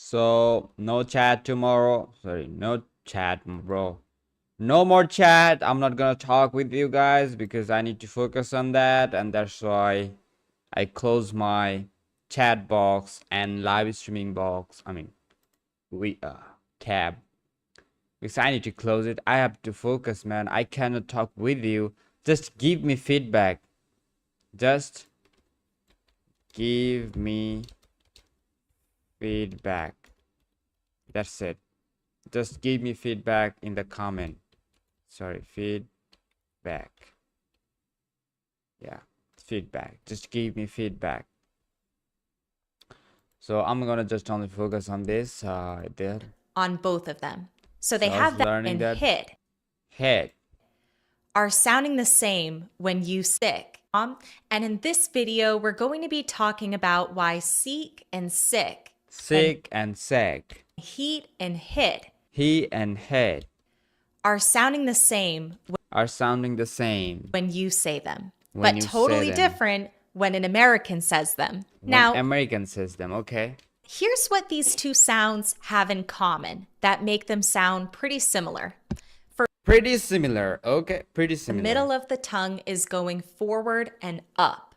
So no chat tomorrow. Sorry, no chat, bro. No more chat. I'm not gonna talk with you guys because I need to focus on that, and that's why I close my chat box and live streaming box. I mean, we tab, because I need to close it. I have to focus, man. I cannot talk with you. Just give me feedback. Just give me feedback. That's it. Just give me feedback in the comment. Sorry, feedback. Yeah, feedback. Just give me feedback. So I'm gonna just only focus on this there. On both of them. So they So I was have that learning and that hit head. are sounding the same when you sick. And in this video, we're going to be talking about why seek and sick Sick and sack. heat and hit He and head are sounding the same are sounding the same when you say them, when but you say totally them. different when an American says them. When Now, American says them, okay? here's what these two sounds have in common that make them sound pretty similar. Pretty similar, okay? Pretty The similar. middle of the tongue is going forward and up.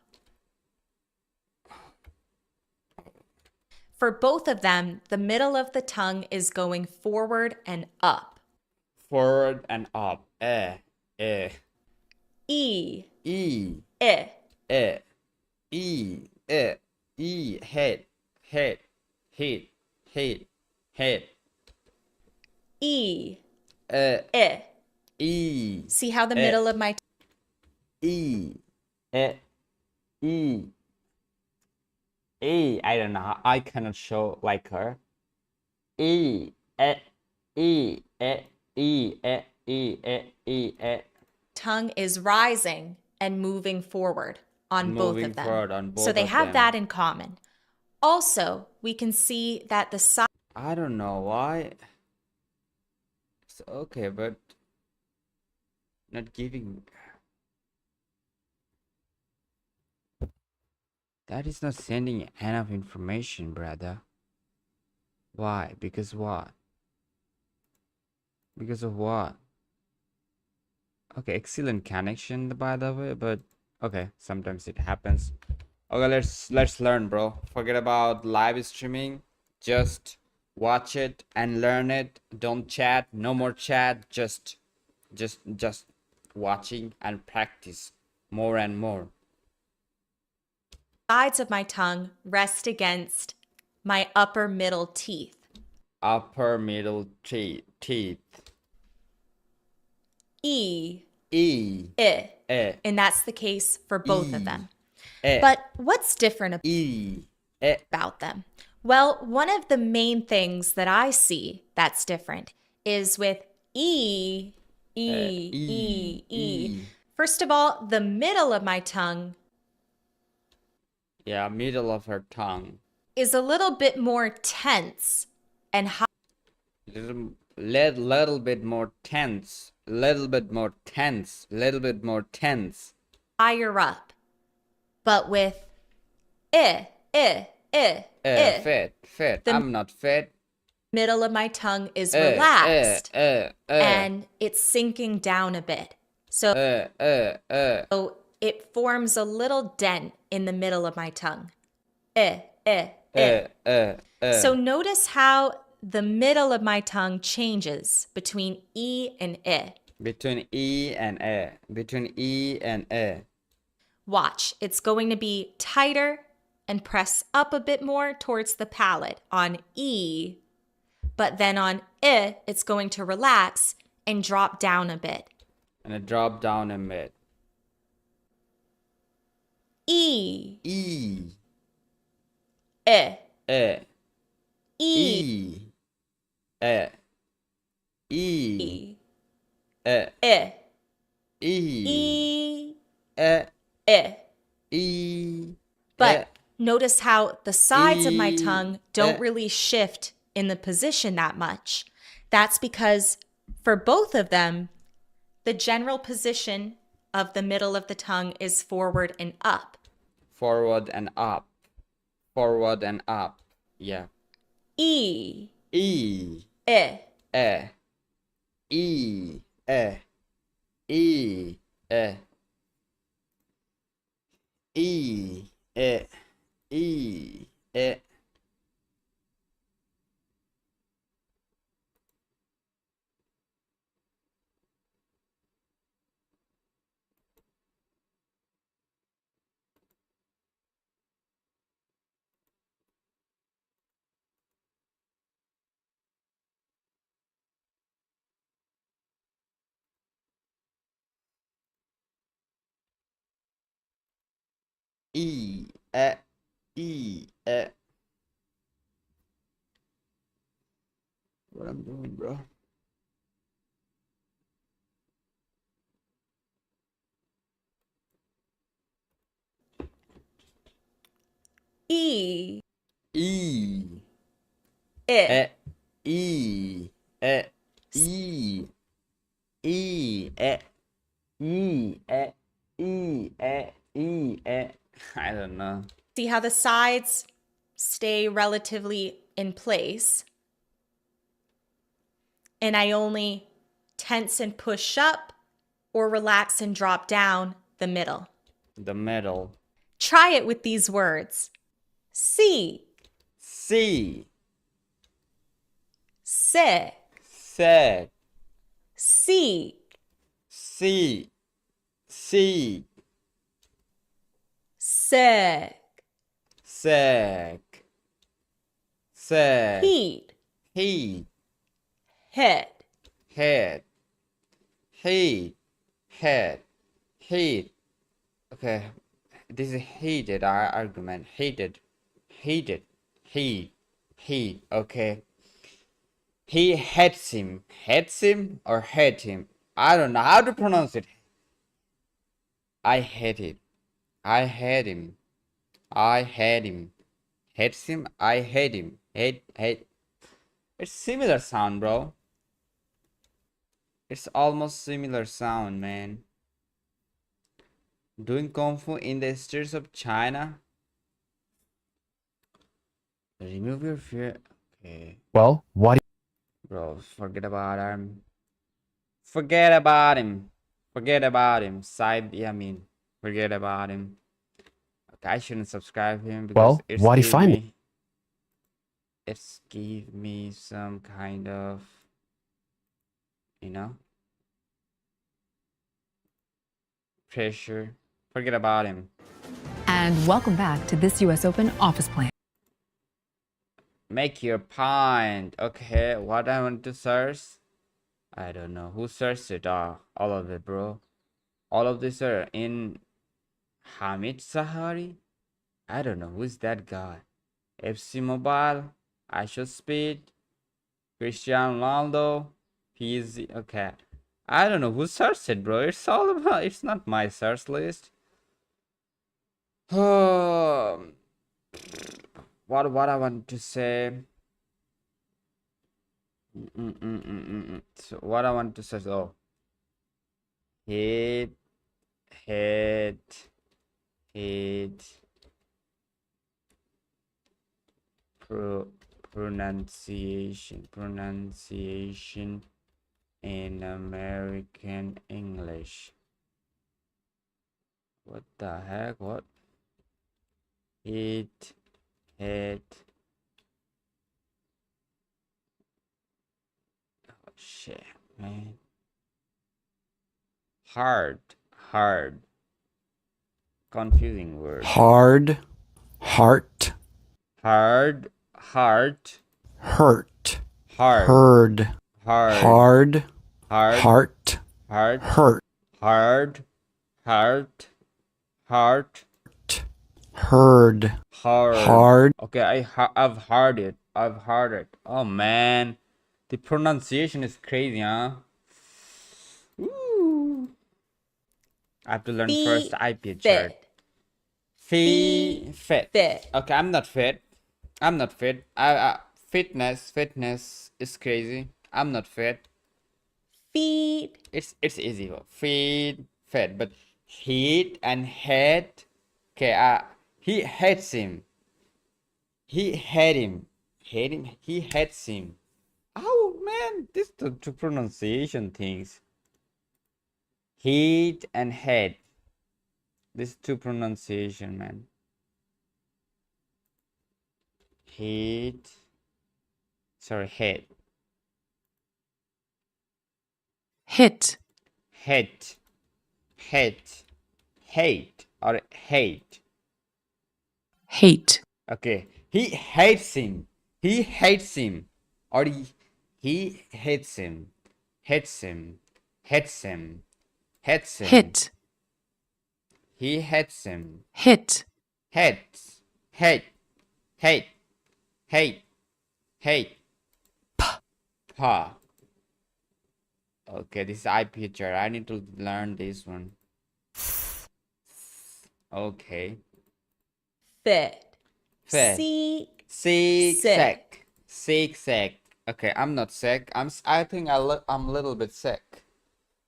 For both of them, the middle of the tongue is going forward and up. Forward and up. Eh. E, E. I, E. Head. Head. Head. Head. Head. E, E. See how the middle of my E. E. I don't know. I cannot show like her. tongue is rising and moving forward on both Moving of them. forward on both So they of have them. that in common. Also, we can see that the side I don't know why. It's okay, but not giving. That is not sending enough information, brother. Why? Because what? Because of what? Okay, excellent connection, by the way, but okay, sometimes it happens. Okay, let's learn, bro. Forget about live streaming. Just watch it and learn it. Don't chat. No more chat. Just watching and practice more and more. sides of my tongue rest against my upper middle teeth. Upper middle teeth. E, E. I. And that's the case for both of them. But But what's different E. about them? Well, one of the main things that I see that's different is with E. First of all, the middle of my tongue Yeah, middle of her tongue. is a little bit more tense and Little bit more tense. Little bit more tense. Little bit more tense. higher up. But with Fit. I'm not fit. middle of my tongue is relaxed and it's sinking down a bit. So it forms a little dent in the middle of my tongue. So notice how the middle of my tongue changes between E and I. Between E and A. Between E and A. Watch, it's going to be tighter and press up a bit more towards the palate on E, but then on I, it's going to relax and drop down a bit. And it drop down a bit. E, E. I, E. E, E. E. E, E. I, E. E, E. I. E. But notice how the sides of my E, tongue don't really shift in the position that much. That's because for both of them, the general position of the middle of the tongue is forward and up. Forward and up. Forward and up. Yeah. E. E. I. E. E. E. E. E. E. E. E. E. E. E. E. E. What I'm doing, bro? E. E. I. E. E. E. E. E. E. E. E. E. E. E. I don't know. See how the sides stay relatively in place? And I only tense and push up or relax and drop down the middle. The middle. Try it with these words. See, C. sick, Sick. see, C. C. sick, Sick. Sick. heat, Heat. hit, Head. Heat. Head. Heat. Okay. This is heated argument. Heated. Heated. Heat. Heat. Okay. He hates him. Hates him or hate him? I don't know how to pronounce it. I hate it. I hate him. I hate him. Hates him. I hate him. Hate. It's similar sound, bro. It's almost similar sound, man. Doing kung fu in the streets of China. Remove your fear. Okay. Well, why do Bro, forget about him. Forget about him. Forget about him. Side Yamin. Forget about him. Okay, I shouldn't subscribe him because Well, it's why do you give find me. It's give me some kind of, you know, pressure. Forget about him. And welcome back to this US Open office plan. Make your point. Okay, what I want to search? I don't know. Who searched it? All of it, bro. All of these are in Hamid Sahari. I don't know. Who's that guy? FC Mobile. I should speed. Cristiano Ronaldo. He's okay. I don't know who searched it, bro. It's all about. It's not my search list. What I want to say. So what I want to say. Oh, hit, pronunciation in American English. What the heck? What? Hit. Oh, shit, man. Hard. Confusing word. hard, heart, Hard, heart, hurt, hard, heard, hard, hard, heart, heart, hurt, hard, heart, heard, hard. hard, Okay, I've heard it. Oh man, the pronunciation is crazy, huh? Ooh. I have to learn first IP chart. Fit. Okay, I'm not fit. Fitness is crazy. I'm not fit. feet, It's easy. Feed, fed, but heat and head. Okay, he hates him. He hate him. hate him. He hates him. Oh man, this the two pronunciation things. Hate and hate. This two pronunciation, man. Hate. Sorry, hate. hit, Hate. Hate. Hate or hate. hate, Okay. He hates him. He hates him. Or he hates him. Hates him. Hates him. Hates him. hit, He hates him. hit, Hates. Hate. Hate. Hate. Hate. Pa. Okay, this is eye picture. I need to learn this one. Okay. Fit. Fit. Seek. Sick. Sick. Sick. Sick. Okay, I'm not sick. I think I'm a little bit sick.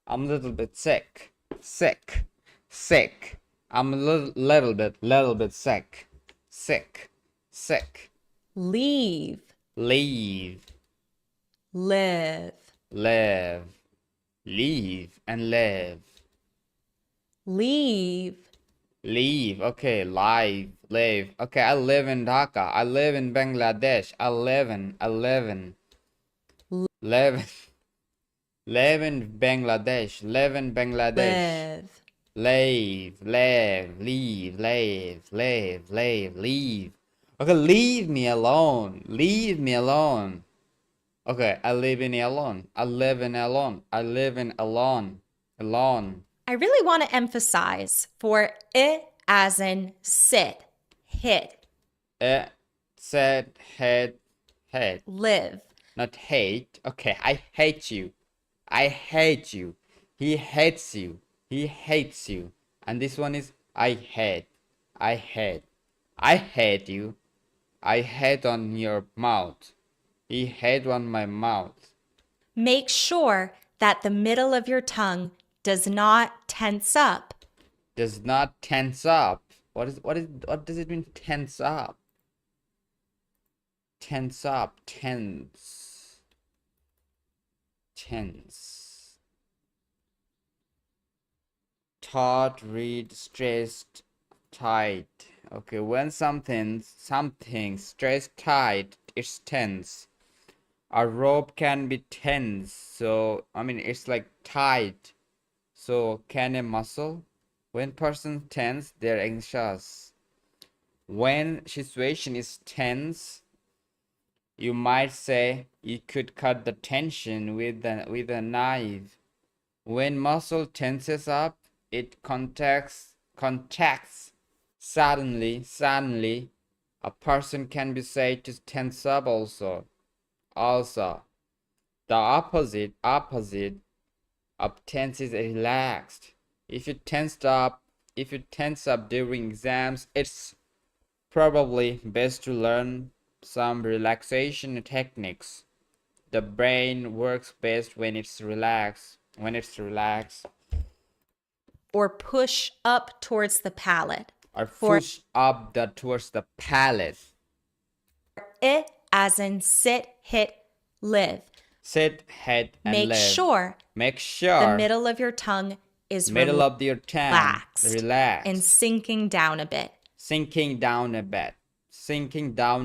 I'm a little bit sick. Sick. Sick. I'm a little bit sick. Sick. Sick. Leave. Leave. Live. Live. Leave and live. Leave. Leave. Okay, live. Live. Okay, I live in Dhaka. I live in Bangladesh. I live in live in Bangladesh. Live in Bangladesh. Live. Leave. Okay, leave me alone. Leave me alone. Okay, I live in alone. I live in alone. I live in alone. Alone. I really want to emphasize for it as in sit, hit, Said, head, live. not hate. Okay, I hate you. I hate you. He hates you. He hates you. And this one is I hate. I hate. I hate you. I hate on your mouth. He hate on my mouth. Make sure that the middle of your tongue does not tense up. Does not tense up. What does it mean tense up? Tense up. Tense. Tense. Taut, read, stressed, tight. Okay, when something stressed tight, it's tense. A rope can be tense, so I mean it's like tight. So can a muscle? When person tense, they're anxious. When situation is tense, you might say you could cut the tension with a knife. When muscle tenses up, it contracts suddenly. A person can be said to tense up also. The opposite of tense is relaxed. If you tense up during exams, it's probably best to learn some relaxation techniques. The brain works best when it's relaxed. Or push up towards the palate. Or push up towards the palate. It as in sit, hit, live. Sit, head, and Make live. sure the middle of your tongue is relaxed relaxed and sinking down a bit. Sinking down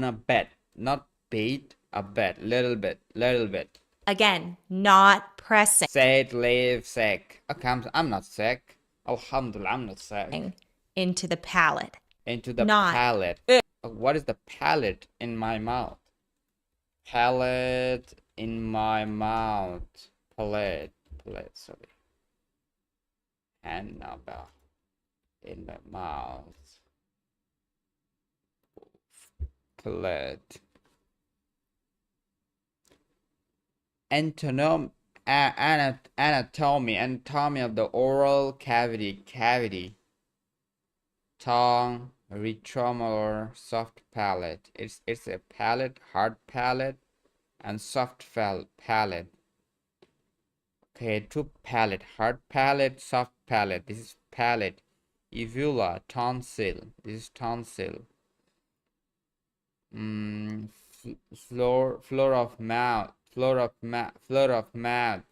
a bit. Not beat, a bit. Little bit. Again, not pressing Sit, live, sick. Okay, I'm not sick. Alhamdulillah, I'm not sick. into the palate. Into the Not- palate. What is the palate in my mouth? Palate in my mouth. Palate, sorry. And now in the mouth. Palate. Anatomy of the oral cavity. Tongue, retromolar, soft palate. It's a palate, hard palate, and soft palate. Okay, two palate, hard palate, soft palate. This is palate. Uvula, tonsil. This is tonsil. floor of mouth, floor of mouth,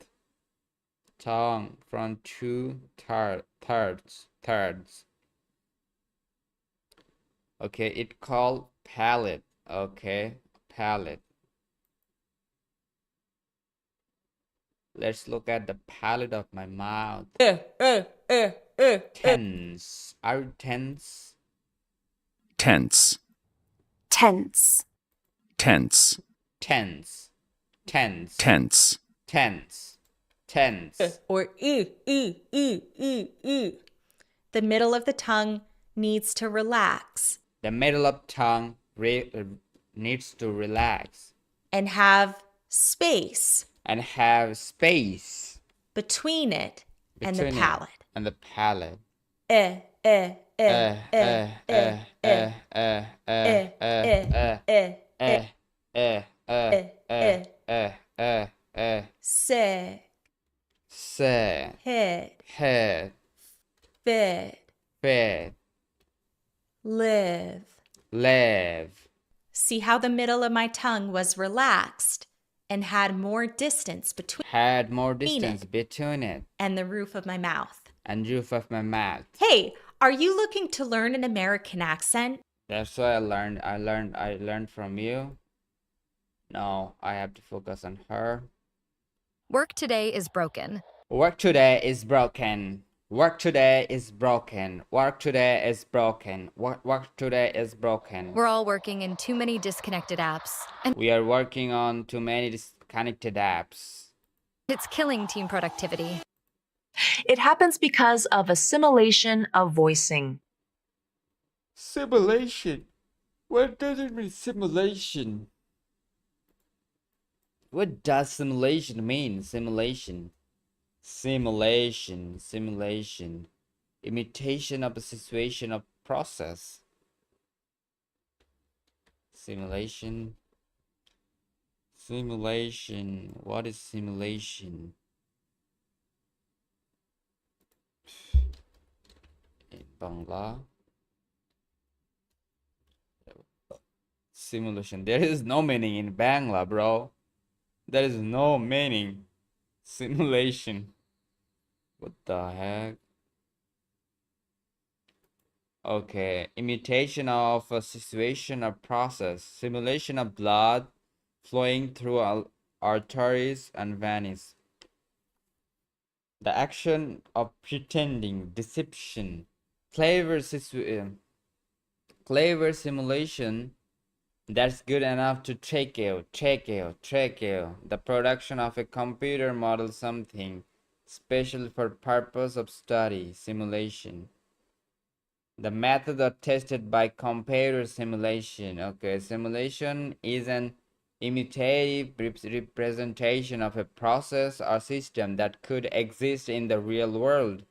tongue from two thirds. Okay, it called palate. Okay, palate. Let's look at the palate of my mouth. Tense. Are you tense? tense, tense, tense, Tense. Tense. tense, Tense. Tense. Or The middle of the tongue needs to relax The middle of tongue needs to relax and have space and have space between it and the between it palate. and the palate. Eh, eh, eh, Eh, eh, eh, eh, eh, eh, eh, eh, eh, eh, eh, eh, se, say, head, head, fed, fed, live. live. See how the middle of my tongue was relaxed and had more distance between Had more it distance between it and the roof of my mouth. and roof of my mouth. Hey, are you looking to learn an American accent? That's what I learned from you. No, I have to focus on her. Work today is broken. Work today is broken. Work today is broken. Work today is broken. Work today is broken. We're all working in too many disconnected apps, and We are working on too many disconnected apps. it's killing team productivity. It happens because of assimilation of voicing. Simulation. What does it mean, simulation? What does simulation mean? Simulation. Simulation. Imitation of a situation of process. Simulation. What is simulation? In Bangla. Simulation. There is no meaning in Bangla, bro. There is no meaning. Simulation. What the heck? Okay. Imitation of a situation or process. Simulation of blood flowing through arteries and veins. The action of pretending, deception, clever simulation that's good enough to trick you. The production of a computer model, something special for purpose of study, simulation. The method are tested by computer simulation. Okay, simulation is an imitative representation of a process or system that could exist in the real world.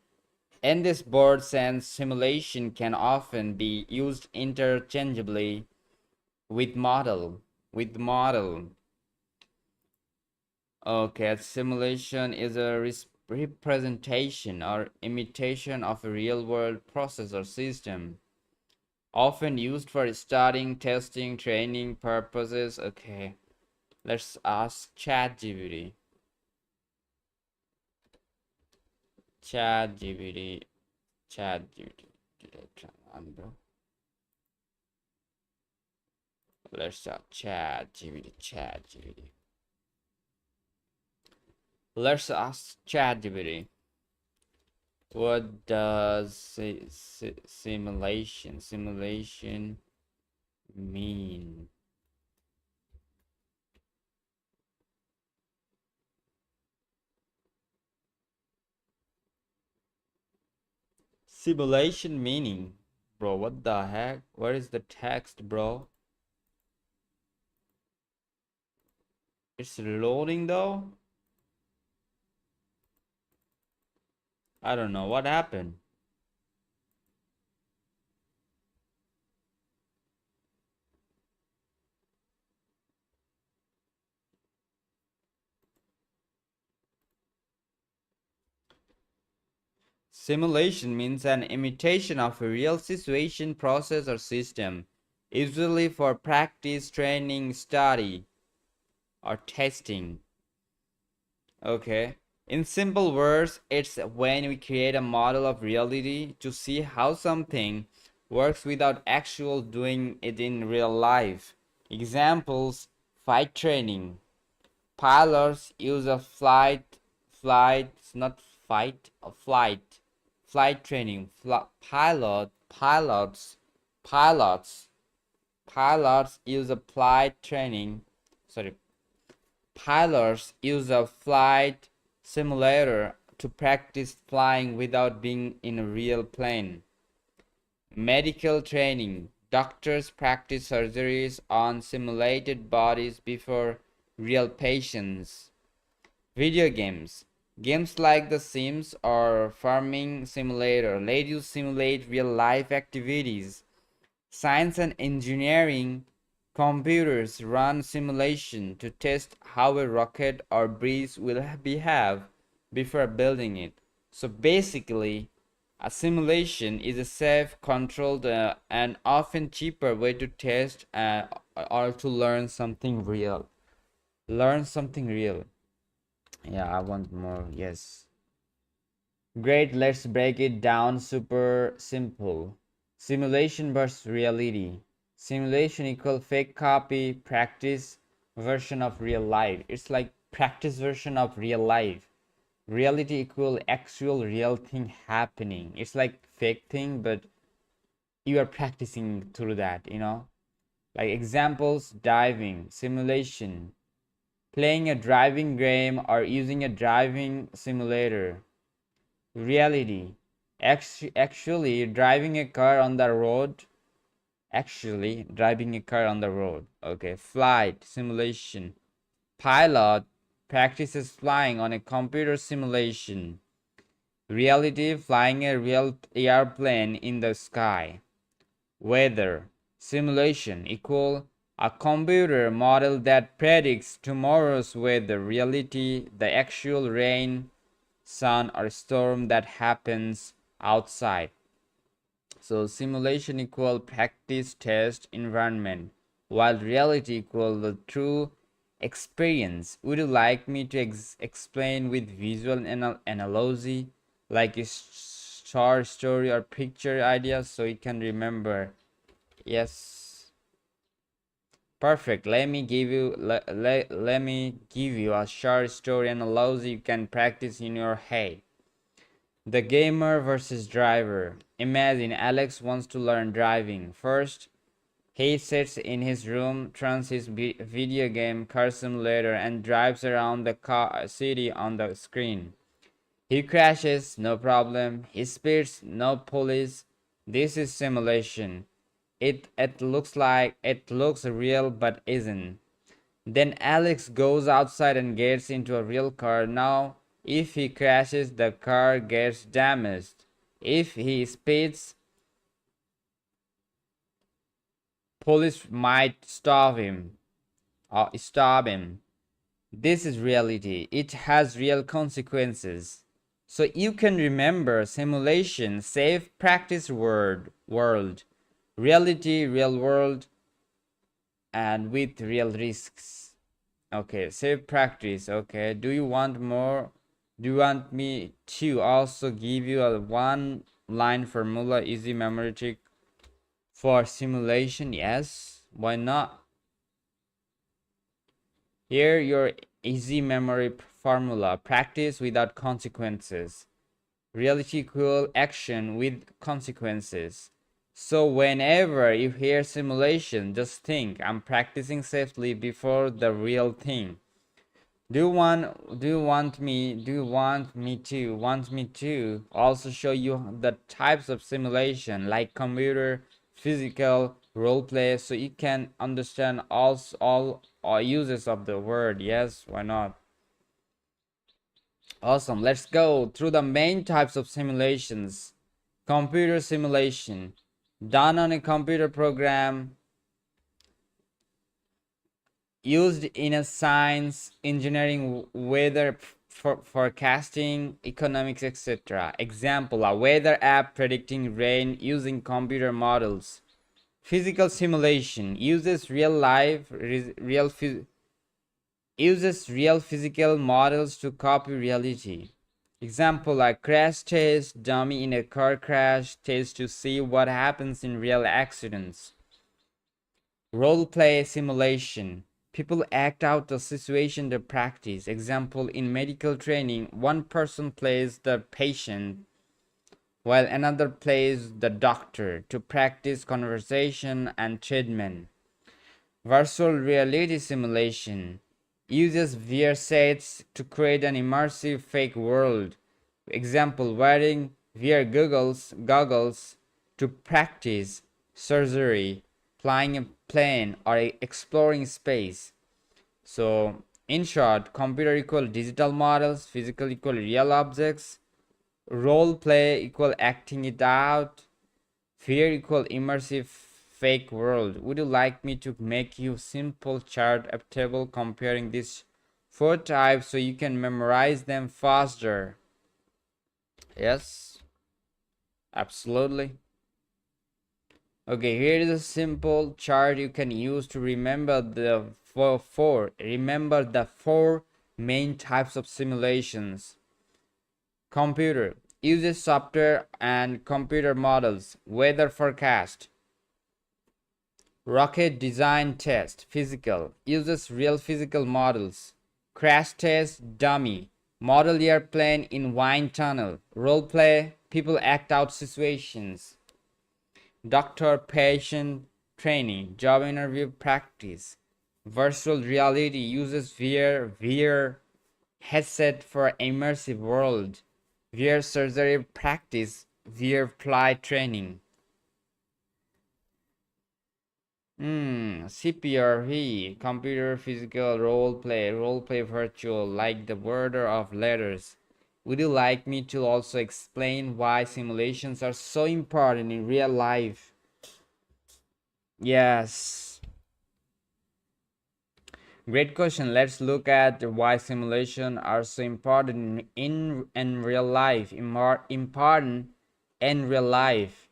In this broad sense, simulation can often be used interchangeably with model. Okay, simulation is a representation or imitation of a real-world process or system, often used for studying, testing, training purposes. Okay, let's ask ChatGPT. ChatGPT. Let's start ChatGPT. Let's ask ChatGPT. What does simulation mean? Simulation meaning, bro. What the heck? Where is the text, bro? It's loading though. I don't know what happened. Simulation means an imitation of a real situation, process, or system. usually for practice, training, study, or testing. Okay. In simple words, it's when we create a model of reality to see how something works without actual doing it in real life. Examples: flight training. Pilots use a flight training. Pilots use a flight training. Sorry, pilots use a flight simulator to practice flying without being in a real plane. Medical training. Doctors practice surgeries on simulated bodies before real patients. Video games. Games like The Sims or Farming Simulator let you simulate real life activities. Science and engineering. Computers run simulation to test how a rocket or breeze will behave before building it. So basically, a simulation is a safe, controlled, and often cheaper way to test or to learn something real. Learn something real. Yeah, I want more. Yes. Great, let's break it down super simple. Simulation versus reality. Simulation equal fake copy, practice version of real life. It's like practice version of real life. Reality equal actual real thing happening. It's like fake thing, but you are practicing through that, you know? Like examples: diving, simulation, playing a driving game or using a driving simulator. Reality, actually driving a car on the road. Okay. Flight simulation, pilot practices flying on a computer simulation. Reality, flying a real airplane in the sky. Weather simulation equal a computer model that predicts tomorrow's weather. Reality, the actual rain, sun, or storm that happens outside. So simulation equal practice test environment, while reality equal the true experience. Would you like me to explain with visual analogy, like a short story or picture ideas, so you can remember? Yes. Perfect. Let me give you a short story analogy you can practice in your head. The gamer versus driver. Imagine Alex wants to learn driving. First, he sits in his room, turns his video game car simulator, and drives around the city on the screen. He crashes, no problem. He speeds, no police. This is simulation. It looks real but isn't. Then Alex goes outside and gets into a real car. Now, if he crashes, the car gets damaged. If he speeds, police might stop him. This is reality. It has real consequences. So you can remember simulation, safe practice world, reality, real world, and with real risks. Okay, safe practice. Okay, do you want more? Do you want me to also give you a one line formula, easy memory trick for simulation? Yes, why not? Here your easy memory formula: practice without consequences, reality equal action with consequences. So whenever you hear simulation, just think, I'm practicing safely before the real thing. Do you want me to also show you the types of simulation, like computer, physical, role play, so you can understand all uses of the word? Yes, why not? Awesome. Let's go through the main types of simulations. Computer simulation, done on a computer program, used in a science, engineering, weather forecasting, economics, etc. Example: a weather app predicting rain using computer models. Physical simulation uses real physical models to copy reality. Example like crash test dummy in a car crash test to see what happens in real accidents. Role play simulation. People act out the situation they practice. Example in medical training, one person plays the patient while another plays the doctor to practice conversation and treatment. Virtual reality simulation uses VR sets to create an immersive fake world. Example, wearing VR goggles to practice surgery, flying a plane, or exploring space. So, in short, computer equal digital models, physical equal real objects, role play equal acting it out, fear equal immersive fake world. Would you like me to make you simple chart of table comparing these 4 types so you can memorize them faster? Yes, absolutely. Okay, here is a simple chart you can use to remember the remember the 4 main types of simulations. Computer uses software and computer models. Weather forecast. Rocket design test. Physical uses real physical models. Crash test dummy. Model airplane in wind tunnel. Role play, people act out situations. Doctor patient training. Job interview practice. Virtual reality uses VR headset for immersive world. VR surgery practice. VR flight training. CPRV, computer physical role play virtual, like the order of letters. Would you like me to also explain why simulations are so important in real life? Yes. Great question. Let's look at why simulations are so important in real life. Important in real life.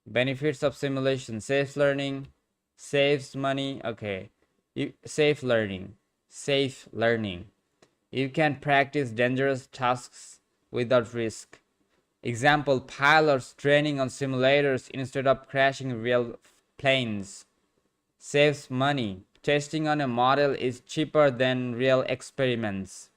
Benefits of simulation: safe learning, saves money. Okay, safe learning. You can practice dangerous tasks without risk. Example: pilots training on simulators instead of crashing real planes. Saves money. Testing on a model is cheaper than real experiments.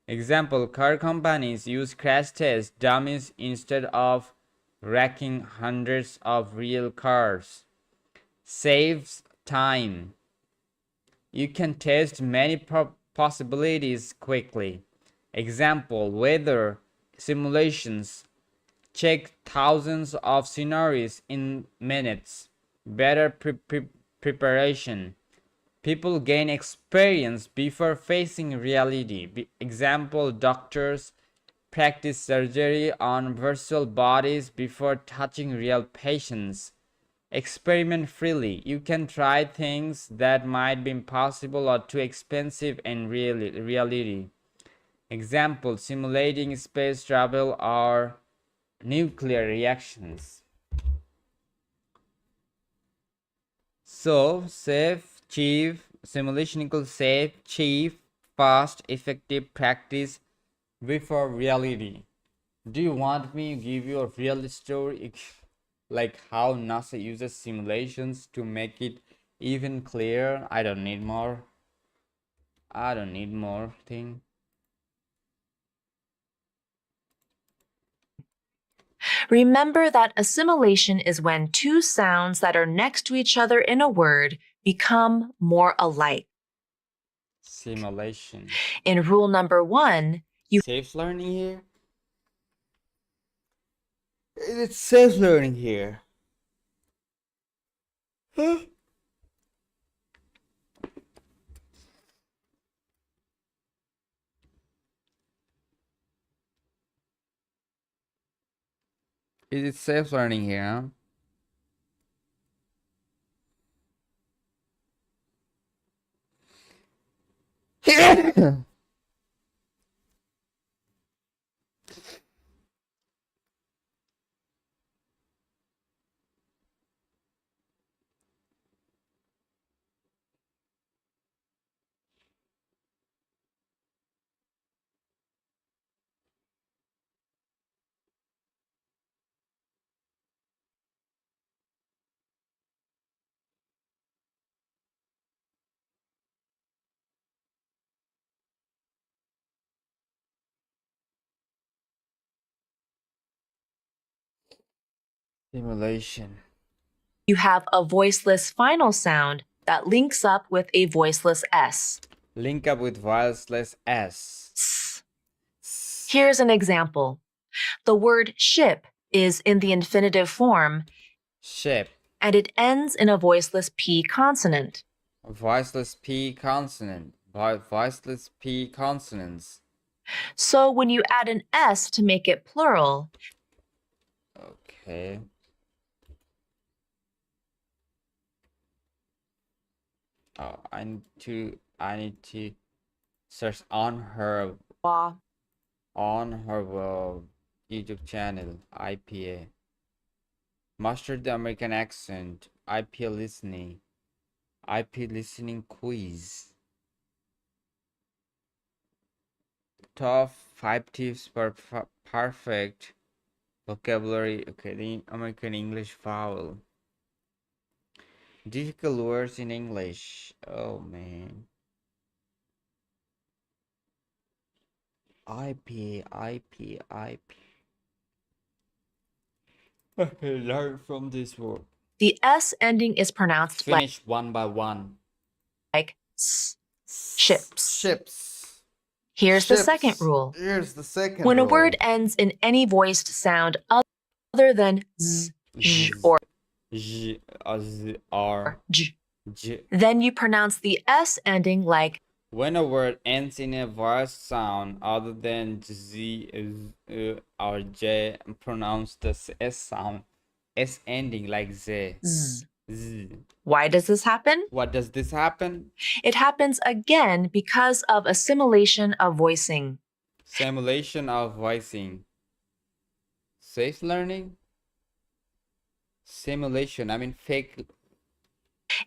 Example: car companies use crash test dummies instead of wrecking hundreds of real cars. Saves time. You can test many possibilities quickly. Example: weather simulations check thousands of scenarios in minutes. Better preparation. People gain experience before facing reality. Example: doctors practice surgery on virtual bodies before touching real patients. Experiment freely. You can try things that might be impossible or too expensive in reality. Example: simulating space travel or nuclear reactions. So, safe, cheap, simulation equals safe, cheap, fast, effective practice before reality. Do you want me to give you a real story? Like how NASA uses simulations to make it even clearer? I don't need more. Thing. Remember that assimilation is when two sounds that are next to each other in a word become more alike. Simulation. In rule number 1, Safe learning here? It's safe learning here. Huh? Is it safe learning here? Huh? Simulation. You have a voiceless final sound that links up with a voiceless S. Link up with voiceless S. S. Here's an example. The word ship is in the infinitive form Ship. and it ends in a voiceless P consonant. Voiceless P consonant. Voiceless P consonants. So when you add an S to make it plural, Okay. Oh, I need to search on her wa, YouTube channel, IPA. Master the American accent, IP listening quiz. Top 5 tips for perfect vocabulary. Okay, the American English vowel. Difficult words in English. Oh man. IP. Okay, learn from this word. the S ending is pronounced Finish one by one. like S. Ships. Ships. Here's the Ships. second rule. Here's the second When a rule. word ends in any voiced sound other than Z, J, or J, Z, R, J, J. then you pronounce the S ending like When a word ends in a voiced sound other than Z, or J, pronounce the S sound. S ending like Z. Z. Z. Why does this happen? What does this happen? It happens again because of assimilation of voicing. Simulation of voicing. Safe learning? Simulation, I mean fake.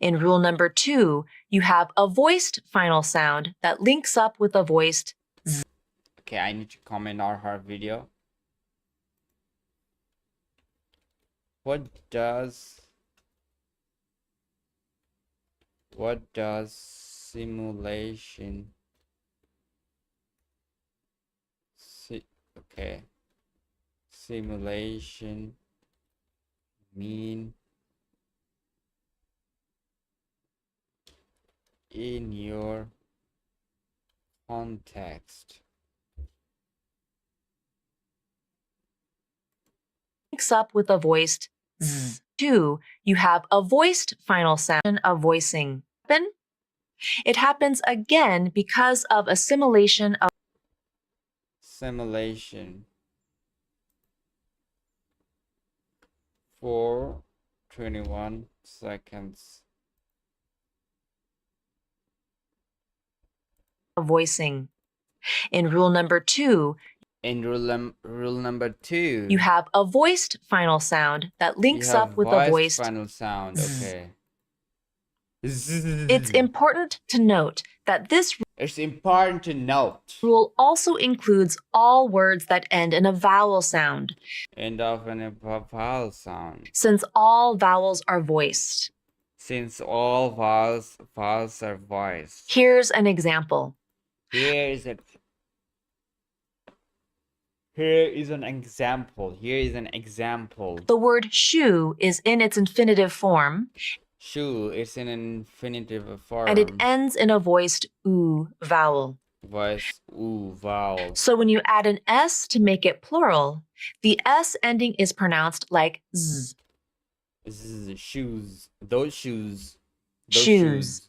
In rule number 2, you have a voiced final sound that links up with a voiced Z. Okay, I need to comment on her video. What does simulation okay, simulation mean in your context? Links up with a voiced Z. 2, you have a voiced final sound of voicing. It happens again because of assimilation of Simulation for 21 seconds. voicing. In rule number 2, In rule number 2, you have a voiced final sound that links you up have with a voiced. final sound. Okay. It's important to note that this It's important to note. rule also includes all words that end in a vowel sound, End of an vowel sound. since all vowels are voiced. Since all vowels are voiced. Here's an example. Here is an example. Here is an example. The word shoe is in its infinitive form, Shoe is in an infinitive form. and it ends in a voiced oo vowel. Voice oo vowel. So when you add an S to make it plural, the S ending is pronounced like Z. Shoes. Those shoes. Shoes.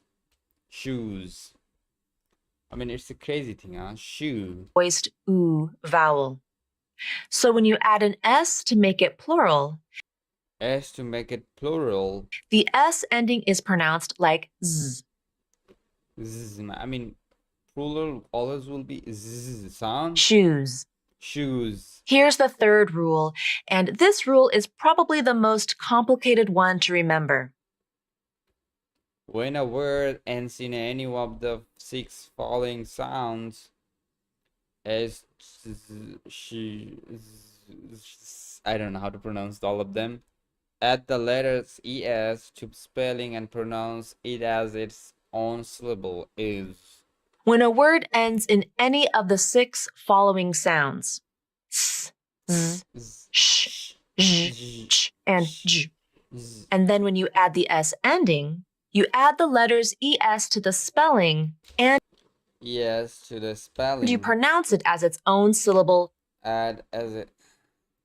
Shoes. I mean, it's a crazy thing, huh? Shoe. Voiced oo vowel. So when you add an S to make it plural, S to make it plural. the S ending is pronounced like Z. I mean, plural always will be Z sound. Shoes. Shoes. Here's the third rule, and this rule is probably the most complicated one to remember. When a word ends in any of the 6 following sounds, as I don't know how to pronounce all of them, add the letters es to spelling and pronounce it as its own syllable. Is. When a word ends in any of the 6 following sounds, s, z, sh, zh, ch, and j. And then when you add the S ending, you add the letters ES to the spelling and Yes, to the spelling. you pronounce it as its own syllable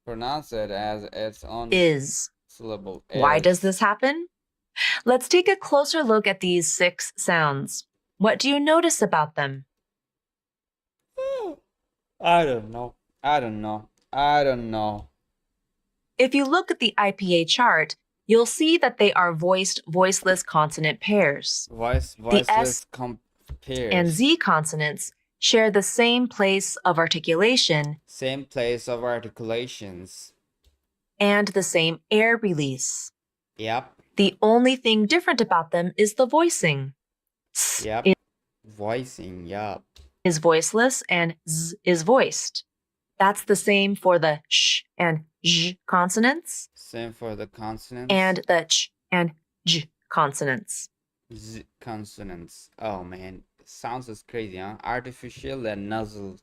Pronounce it as its own is. syllable. Why does Is. this happen? Let's take a closer look at these 6 sounds. What do you notice about them? I don't know. I don't know. I don't know. If you look at the IPA chart, you'll see that they are voiced voiceless consonant pairs. Voiceless S pairs. And Z consonants share the same place of articulation Same place of articulations. and the same air release. Yep. The only thing different about them is the voicing. S Yep. Voicing. Yep. is voiceless and Z is voiced. That's the same for the sh and zh consonants Same for the consonants. and the ch and j consonants. Z consonants. Oh man, sounds is crazy, huh? Artificial and nasal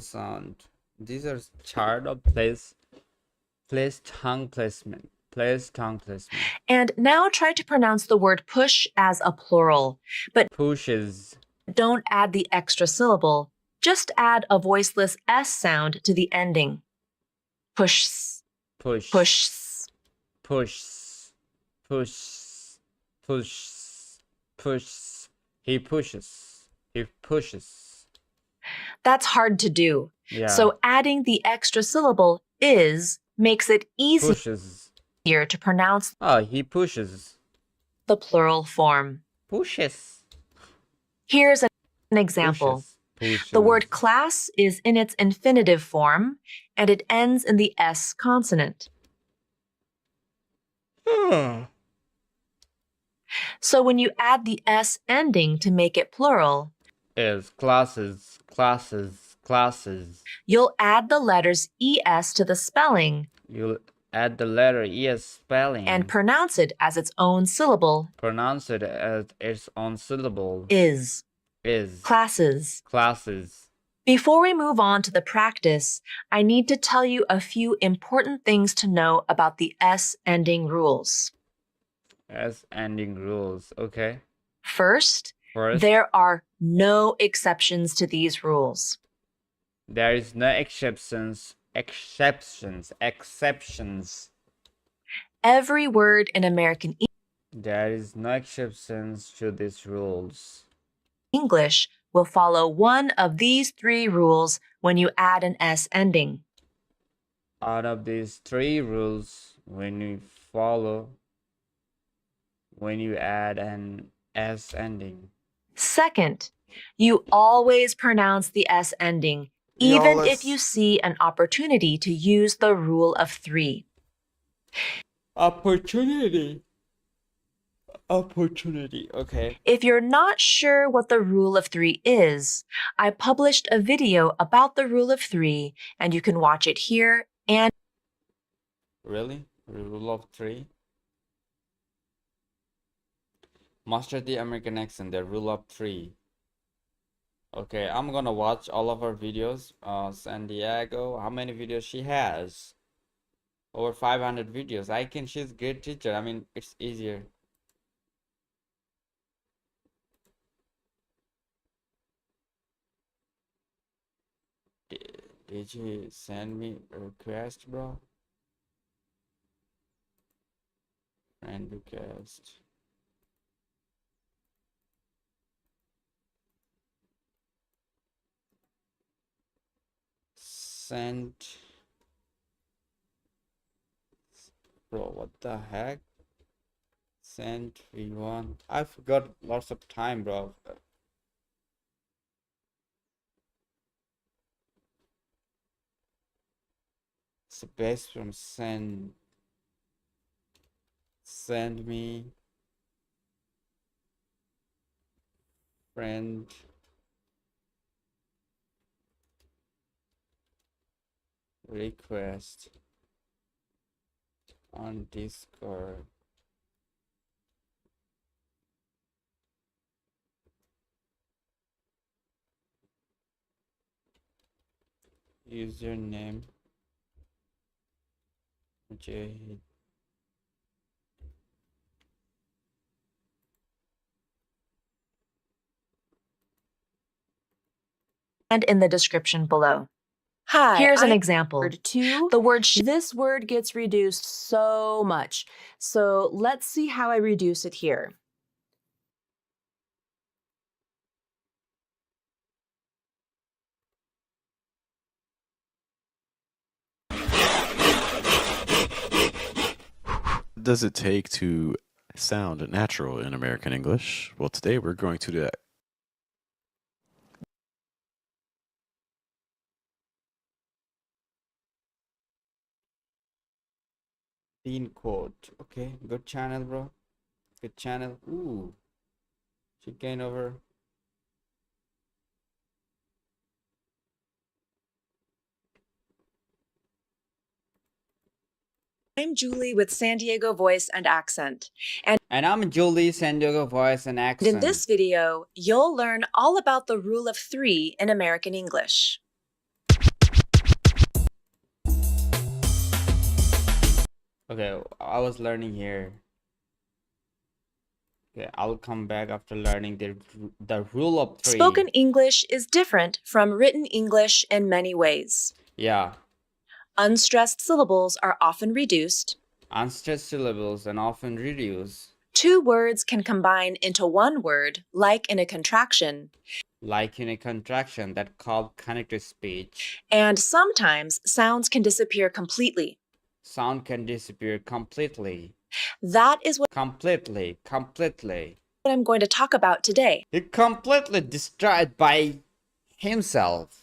sound. These are chart of place tongue placement. Place tongue placement. And now try to pronounce the word push as a plural, but Pushes. don't add the extra syllable. Just add a voiceless S sound to the ending. Push, Push. push. Push. Push. Push. Push. He pushes. He pushes. That's hard to do. Yeah. So adding the extra syllable is makes it easier pushes. to pronounce Oh, he pushes. the plural form. Pushes. Here's an example. Pushes. The word class is in its infinitive form, and it ends in the S consonant. So when you add the S ending to make it plural, is classes, classes, classes. you'll add the letters ES to the spelling You'll add the letter ES spelling and pronounce it as its own syllable pronounce it as its own syllable. is. Is. Classes. Classes. Before we move on to the practice, I need to tell you a few important things to know about the S ending rules. S ending rules. Okay. First, First, there are no exceptions to these rules. there is no exceptions. Every word in American There is no exceptions to these rules. English will follow one of these 3 rules when you add an S ending. Out of these 3 rules, when you add an S ending. Second, you always pronounce the S ending, even if you see an opportunity to use the rule of 3. Opportunity. Okay. If you're not sure what the rule of 3 is, I published a video about the rule of 3, and you can watch it here and Really? Rule of 3? Master the American accent, the rule of 3. Okay, I'm gonna watch all of her videos. San Diego, how many videos she has? Over 500 videos. She's a great teacher. I mean, it's easier. Did you send me a request, bro? Friend request. Send. Bro, what the heck? Send V1. I forgot lots of time, bro. Space from send me friend request on Discord. Username Mujahid. And in the description below. Hi, Here's an I'm example. word two. The word This word gets reduced so much. So let's see how I reduce it here. What does it take to sound natural in American English? Well, today we're going to do that. Bean quote. Okay, good channel, bro. Good channel. Ooh. Chicken over. I'm Julie with San Diego Voice and Accent. And I'm Julie, San Diego Voice and And Accent. in this video, you'll learn all about the rule of three in American English. Okay, I was learning here. Okay, I'll come back after learning the rule of three. Spoken English is different from written English in many ways. Yeah, Unstressed syllables are often reduced. unstressed syllables and often reduce, Two words can combine into one word, like in a contraction. like in a contraction that called connected speech. And sometimes sounds can disappear completely. Sound can disappear completely. That is what Completely. I'm going to talk about today. He completely destroyed by himself.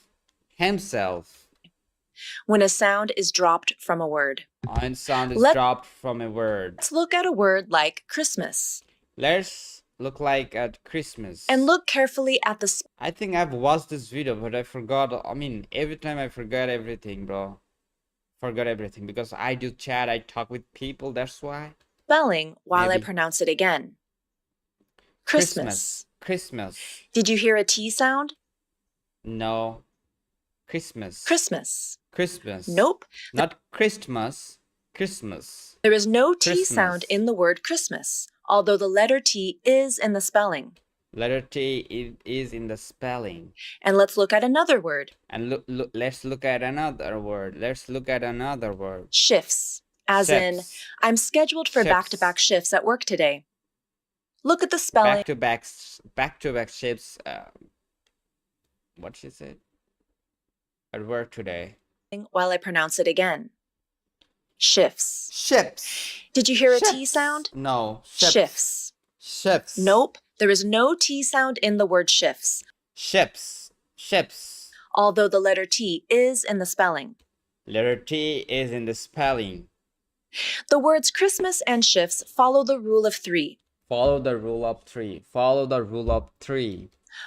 When a sound is dropped from a word. When sound is Let- dropped from a word. Let's look at a word like Christmas Let's look like at Christmas. and look carefully at the I think I've watched this video, but I forgot. I mean, every time I forget everything, bro. Forgot everything because I do chat, I talk with people, that's why. spelling while I Maybe. pronounce it again. Christmas. Christmas. Did you hear a T sound? No. Christmas. Christmas. Christmas. Nope. Not Christmas. Christmas. There is no T Christmas. sound in the word Christmas, although the letter T is in the spelling. Letter T is in the spelling. And let's look at another word, And let's look at another word. shifts, as in, Shifts. I'm scheduled for Shifts. back-to-back shifts at work today. Look at the spelling Back-to-back shifts. What she said? At work today. while I pronounce it again. Shifts. Ships. Did you hear a T sound? No. Shifts. Ships. Nope, there is no T sound in the word shifts, Ships. although the letter T is in the spelling. Letter T is in the spelling. The words Christmas and shifts follow the rule of three. Follow the rule of three.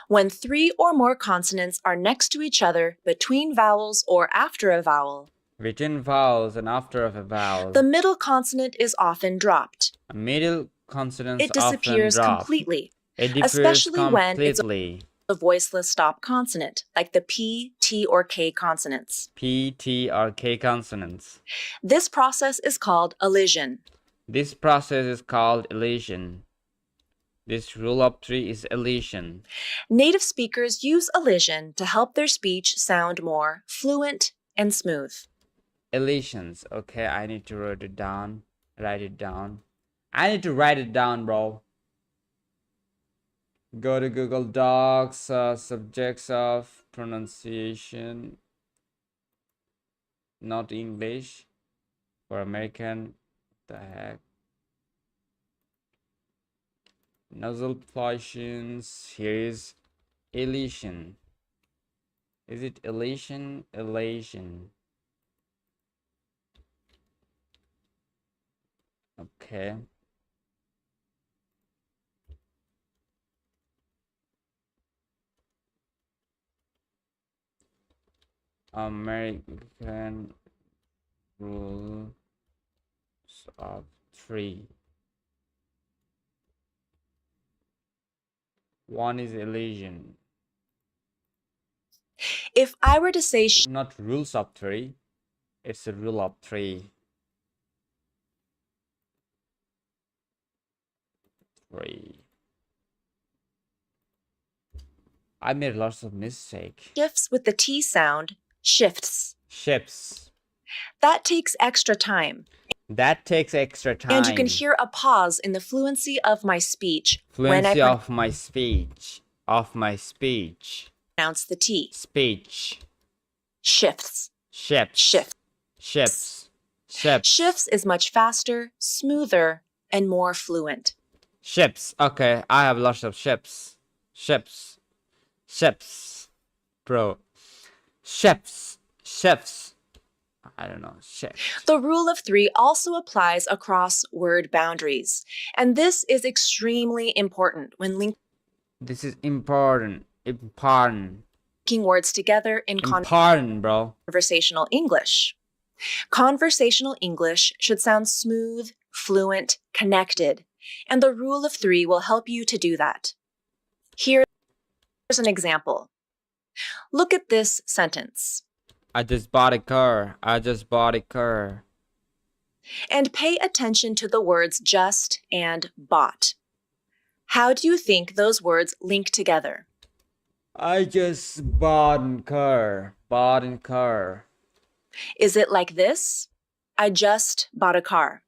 When three or more consonants are next to each other between vowels or after a vowel, Between vowels and after of a vowel. the middle consonant is often dropped. Middle consonants It disappears often drop. completely. It disappears especially when it's completely. A voiceless stop consonant, like the P, T, or K consonants. P, T, or K consonants. This process is called elision. This process is called elision. This rule of three is elision. Native speakers use elision to help their speech sound more fluent and smooth. Elisions. Okay, I need to write it down. I need to write it down, bro. Go to Google Docs, subjects of pronunciation, not English, for American. What the heck? Nasal functions. Here is elision. Is it elation? Elation. Okay. American rules of three. One is elision. If I were to say Not rules of three. It's a rule of three. 3. I made lots of mistakes. Shifts with the T sound, shifts. Ships. That takes extra time. That takes extra time. And you can hear a pause in the fluency of my speech when I fluency of my speech. Of my speech. pronounce the T. Speech. Shifts. Ships. Shift. Ships. Ships. Shifts is much faster, smoother, and more fluent. Ships. Okay, I have lots of ships. Ships. Ships. Bro. Ships. Ships. I don't know. Ships. The rule of 3 also applies across word boundaries, and this is extremely important when linking This is important. Important. words together in Important, bro. conversational English. Conversational English should sound smooth, fluent, connected, and the rule of 3 will help you to do that. Here's an example. Look at this sentence I just bought a car. I just bought a car. and pay attention to the words just and bought. How do you think those words link together? I just bought a car. Bought a car. Is it like this? I just bought a car.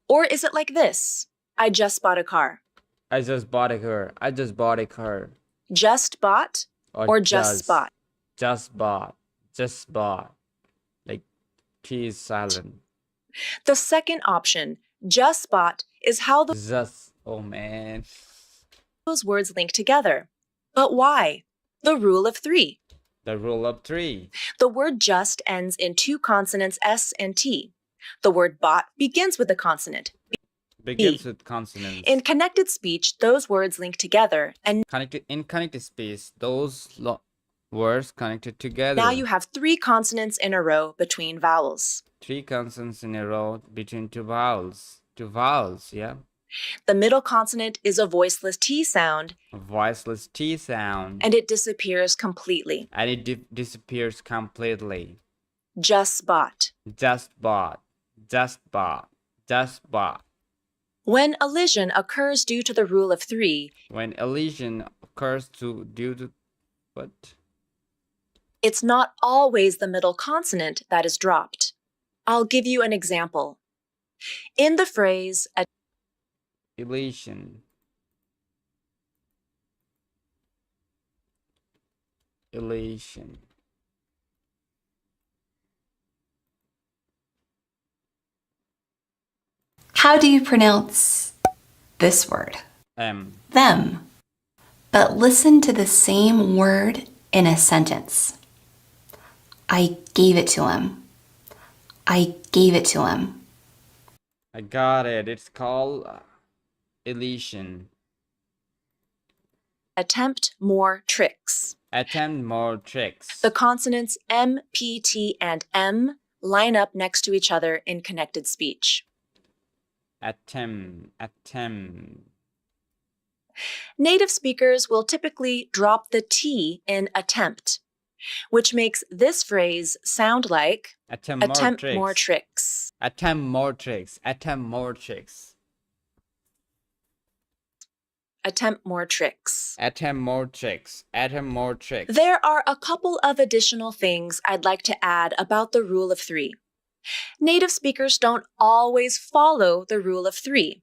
Or is it like this? I just bought a car. I just bought a car. I just bought a car. Just bought or just bought? Just bought. Just bought. Like T is silent. The second option, just bought, is how Just, oh man. those words link together. But why? The rule of 3. The rule of 3. The word just ends in 2 consonants S and T. The word bought begins with a consonant. Begins with consonants. In connected speech, those words link together, and In connected space, those words connected together. now you have 3 consonants in a row between vowels. 3 consonants in a row between 2 vowels. 2 vowels, yeah. The middle consonant is a voiceless T sound, A voiceless T sound. and it disappears completely. And it disappears completely. Just bought. Just bought. Just bought. Just bought. When elision occurs due to the rule of 3, When elision occurs due to what? it's not always the middle consonant that is dropped. I'll give you an example. In the phrase, Elision. Elision. How do you pronounce this word? Them. But listen to the same word in a sentence. I gave it to him. I gave it to him. I got it. It's called elision. attempt more tricks. Attempt more tricks. The consonants M, P, T, and M line up next to each other in connected speech. Attempt. Native speakers will typically drop the T in attempt, which makes this phrase sound like Attempt more tricks. Attempt more tricks. Attempt more tricks. Attempt more tricks. Attempt more tricks. Attempt more tricks. There are a couple of additional things I'd like to add about the rule of 3. Native speakers don't always follow the rule of 3,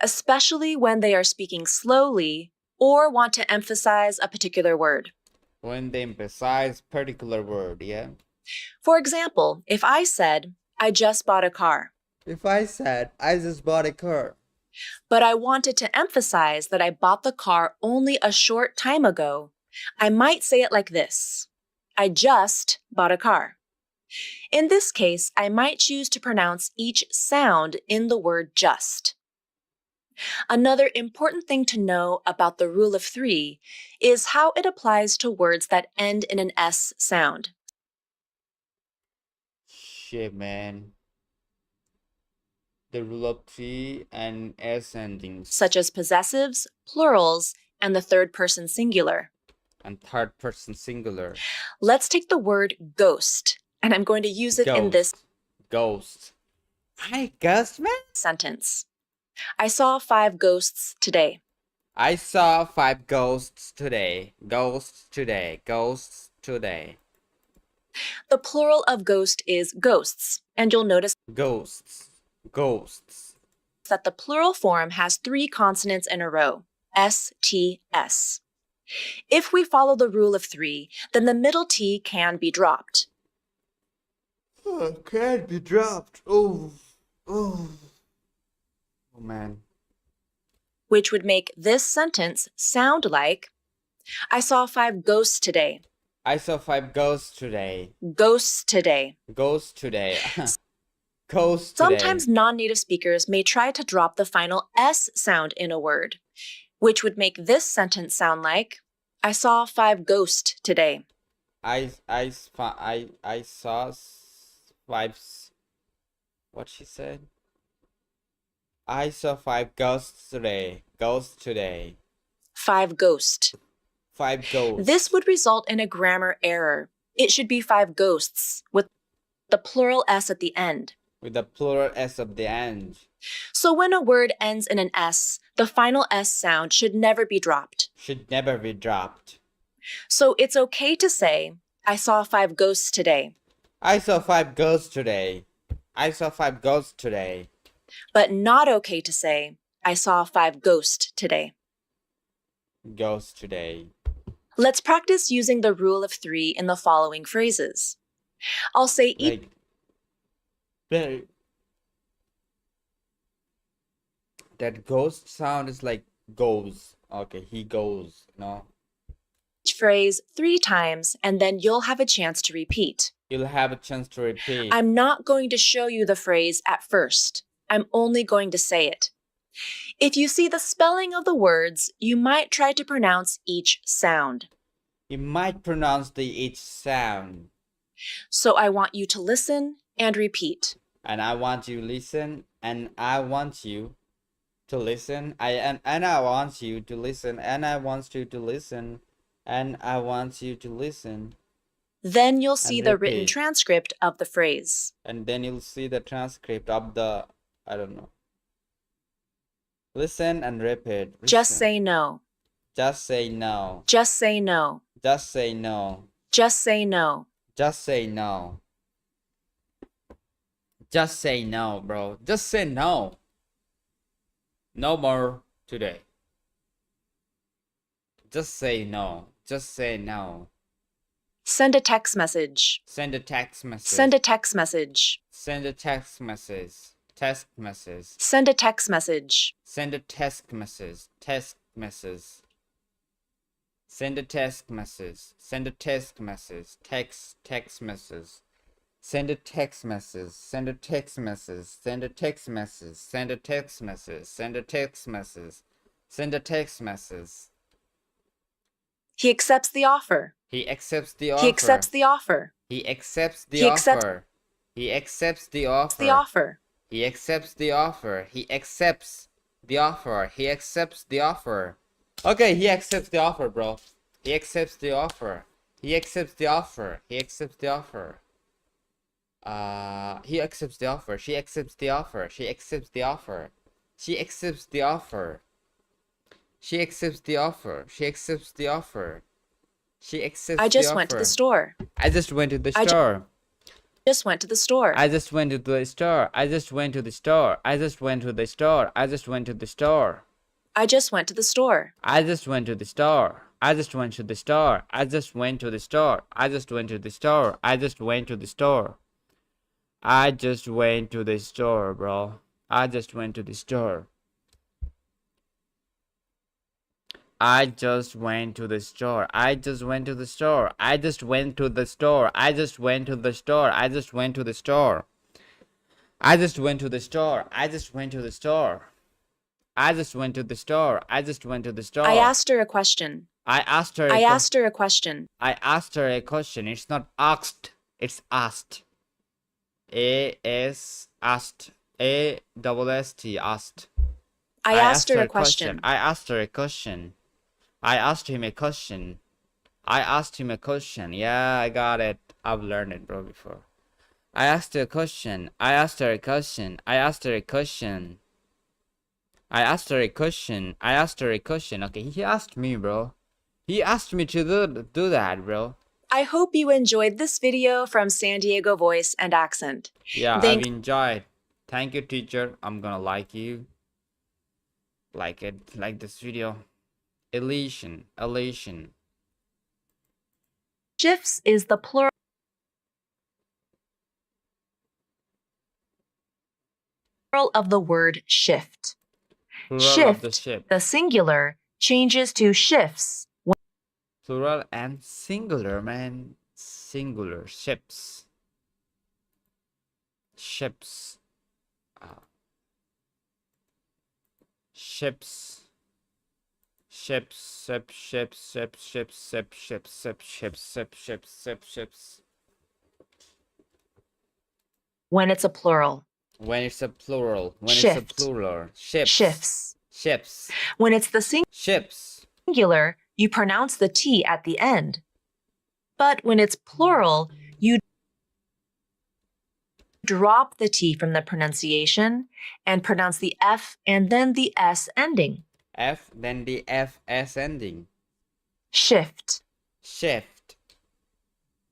especially when they are speaking slowly or want to emphasize a particular word. When they emphasize particular word, yeah? For example, if I said, I just bought a car, If I said, I just bought a car, but I wanted to emphasize that I bought the car only a short time ago, I might say it like this: I just bought a car. In this case, I might choose to pronounce each sound in the word just. Another important thing to know about the rule of 3 is how it applies to words that end in an S sound. shit, man. The rule of 3 and S endings Such as possessives, plurals, and the third person singular. and third person singular. Let's take the word ghost, and I'm going to use it in this Ghost. Hi, ghost man. sentence. I saw 5 ghosts today. I saw 5 ghosts today. Ghosts today. Ghosts today. The plural of ghost is ghosts, and you'll notice Ghosts. Ghosts. that the plural form has 3 consonants in a row, S, T, S. If we follow the rule of 3, then the middle T can be dropped. Oh, can't be dropped. Oh man. Which would make this sentence sound like, I saw 5 ghosts today. I saw 5 ghosts today. Ghosts today. Ghosts today. Ghosts today. Sometimes non-native speakers may try to drop the final S sound in a word, which would make this sentence sound like, I saw 5 ghosts today. I saw 5. What she said? I saw 5 ghosts today. Ghosts today. 5 ghosts. 5 ghosts. This would result in a grammar error. It should be 5 ghosts with the plural S at the end. With the plural S at the end. So when a word ends in an S, the final S sound should never be dropped. Should never be dropped. So it's okay to say, I saw 5 ghosts today. I saw 5 ghosts today. I saw 5 ghosts today. But not okay to say, I saw 5 ghosts today. Ghosts today. Let's practice using the rule of 3 in the following phrases. I'll say each that ghost sound is like goes. Okay, he goes, no? phrase 3 times, and then you'll have a chance to repeat. You'll have a chance to repeat. I'm not going to show you the phrase at first. I'm only going to say it. If you see the spelling of the words, you might try to pronounce each sound. You might pronounce the each sound. So I want you to listen and repeat. And I want you to listen, and I want you to listen. And I want you to listen, and I want you to listen, and I want you to listen. Then you'll see the written repeat. transcript of the phrase. And then you'll see the transcript of the, I don't know. Listen and repeat. Just Listen. say no. Just say no. Just say no. Just say no. Just say no. Just say no. Just say no, bro. Just say no. No more today. Just say no. Just say no. Send a text message. Send a text message. Send a text message. Send a text message. Text message. Send a text message. Send a text message. Text message. Send a text message. Send a text message. Text message. Send a text message. Send a text message. Send a text message. Send a text message. Send a text message. Send a text message. He accepts the offer. He accepts the offer. He accepts the offer. He accepts the He accepts- offer. He accepts the offer. The offer. He accepts the offer. He accepts the offer. He accepts the offer. Okay, he accepts the offer, bro. He accepts the offer. He accepts the offer. He accepts the offer. He accepts the offer. She accepts the offer. She accepts the offer. She accepts the offer. She accepts the offer. She accepts the offer. She accepts the offer. I just went to the store. I just went to the I ju- store. Just went to the store. I just went to the store. I just went to the store. I just went to the store. I just went to the store. I just went to the store. I just went to the store. I just went to the store. I just went to the store. I just went to the store. I just went to the store. I just went to the store, bro. I just went to the store. I just went to the store. I just went to the store. I just went to the store. I just went to the store. I just went to the store. I just went to the store. I just went to the store. I just went to the store. I just went to the store. I asked her a question. I asked her. I asked her a question. I asked her a question. It's not asked. It's asked. Asked. A-double-S-T. Asked. I asked her a question. I asked her a question. I asked him a question. I asked him a question. Yeah, I got it. I've learned it, bro, before. I asked her a question. I asked her a question. I asked her a question. I asked her a question. Okay, he asked me, bro. He asked me to do that, bro. I hope you enjoyed this video from San Diego Voice and Accent. Yeah, Thank- I've enjoyed. Thank you, teacher. I'm gonna like you. Like this video. Elation. Shifts is the plural of the word shift. Plural of the ship. The singular, changes to shifts. Plural and singular, man. Singular. Ships. Ships. Ships. Ships. Ship. Ships. Ship. Ships. Ship. Ships. Ship. Ships. Ship. Ships. Ship. Ships. When it's a plural. When it's a plural. When Shift. it's a plural. Ships. Shifts. Ships. When it's the Ships. singular, you pronounce the T at the end. But when it's plural, you drop the T from the pronunciation and pronounce the F and then the S ending. F, then the FS ending. Shift. Shift.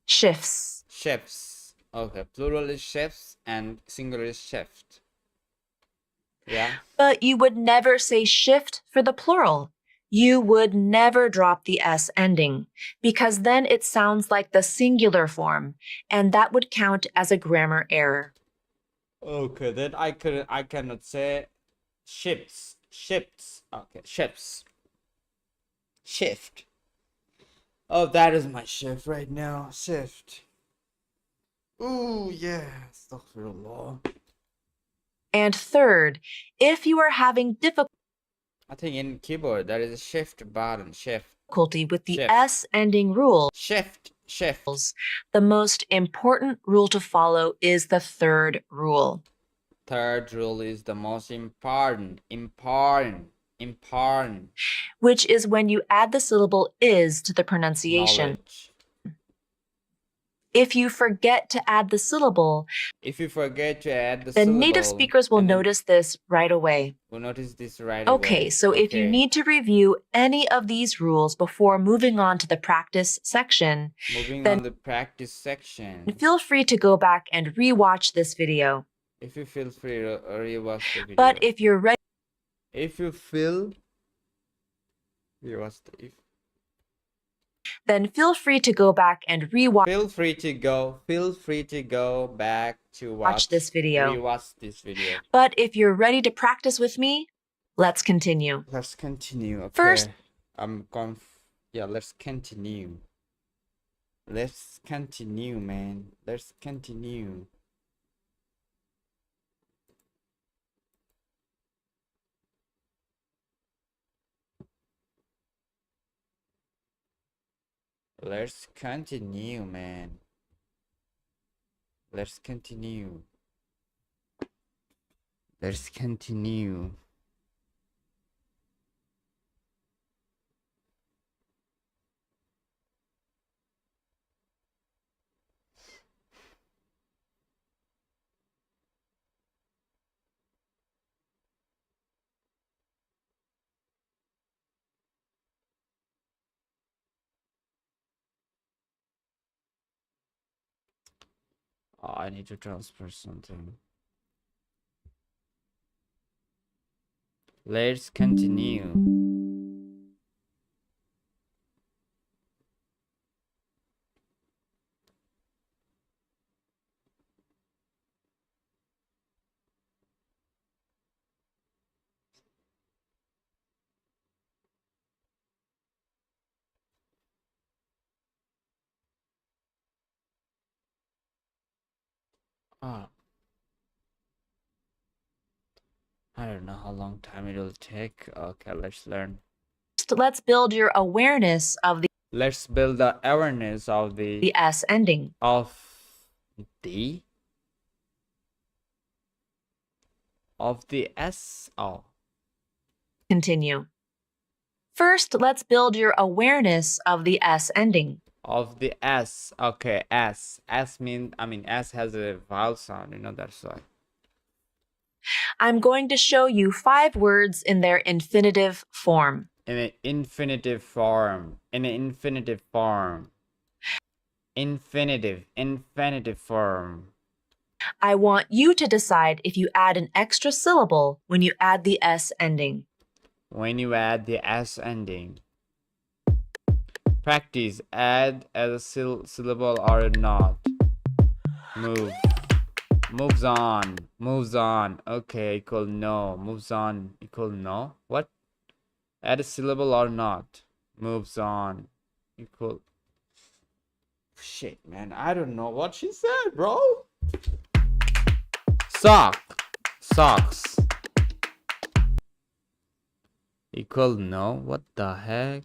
Shifts. Shifts. Okay, plural is shifts and singular is shift. Yeah. But you would never say shift for the plural. You would never drop the S ending because then it sounds like the singular form, and that would count as a grammar error. Okay, then I cannot say ships. Shifts. Okay, ships. Shift. Oh, that is my shift right now. Shift. Ooh, yeah. Astaghfirullah. And third, if you are having I think in keyboard there is a shift button. Shift. difficulty with the Shift. S ending rule, Shift. the most important rule to follow is the third rule. Third rule is the most important. Which is when you add the syllable is to the pronunciation. Knowledge. If you forget to add the syllable, If you forget to add the then syllable, native speakers will and then notice this right away. we'll notice this right Okay, away. so if you Okay. need to review any of these rules before moving on to the practice section, Moving then on the practice section. feel free to go back and rewatch this video. If you feel free to rewatch the video. But if you're ready, if you feel rewatch the if then feel free to go back and rewatch feel free to go back to watch this video. Rewatch this video. But if you're ready to practice with me, let's continue. Let's continue. Okay. First- yeah, let's continue. Let's continue, man. Let's continue. Let's continue, man. Let's continue. Let's continue. Oh, I need to transfer something. Let's continue. Ah. I don't know how long time it will take. Okay, let's learn. Let's build your awareness of Let's build the awareness of the S ending. of the S. Oh, Continue. First, let's build your awareness of the S ending. of the S. Okay, S. S mean, I mean, S has a vowel sound, you know, that's why. I'm going to show you 5 words in their infinitive form. In an infinitive form. In an infinitive form. Infinitive form. I want you to decide if you add an extra syllable when you add the S ending. When you add the S ending. Practice. Add as a syllable or not. Move. Moves on. Moves on. Okay, equal no. Moves on equal no. What? Add a syllable or not. Moves on equal. Shit, man. I don't know what she said, bro. Socks. Equal no. What the heck?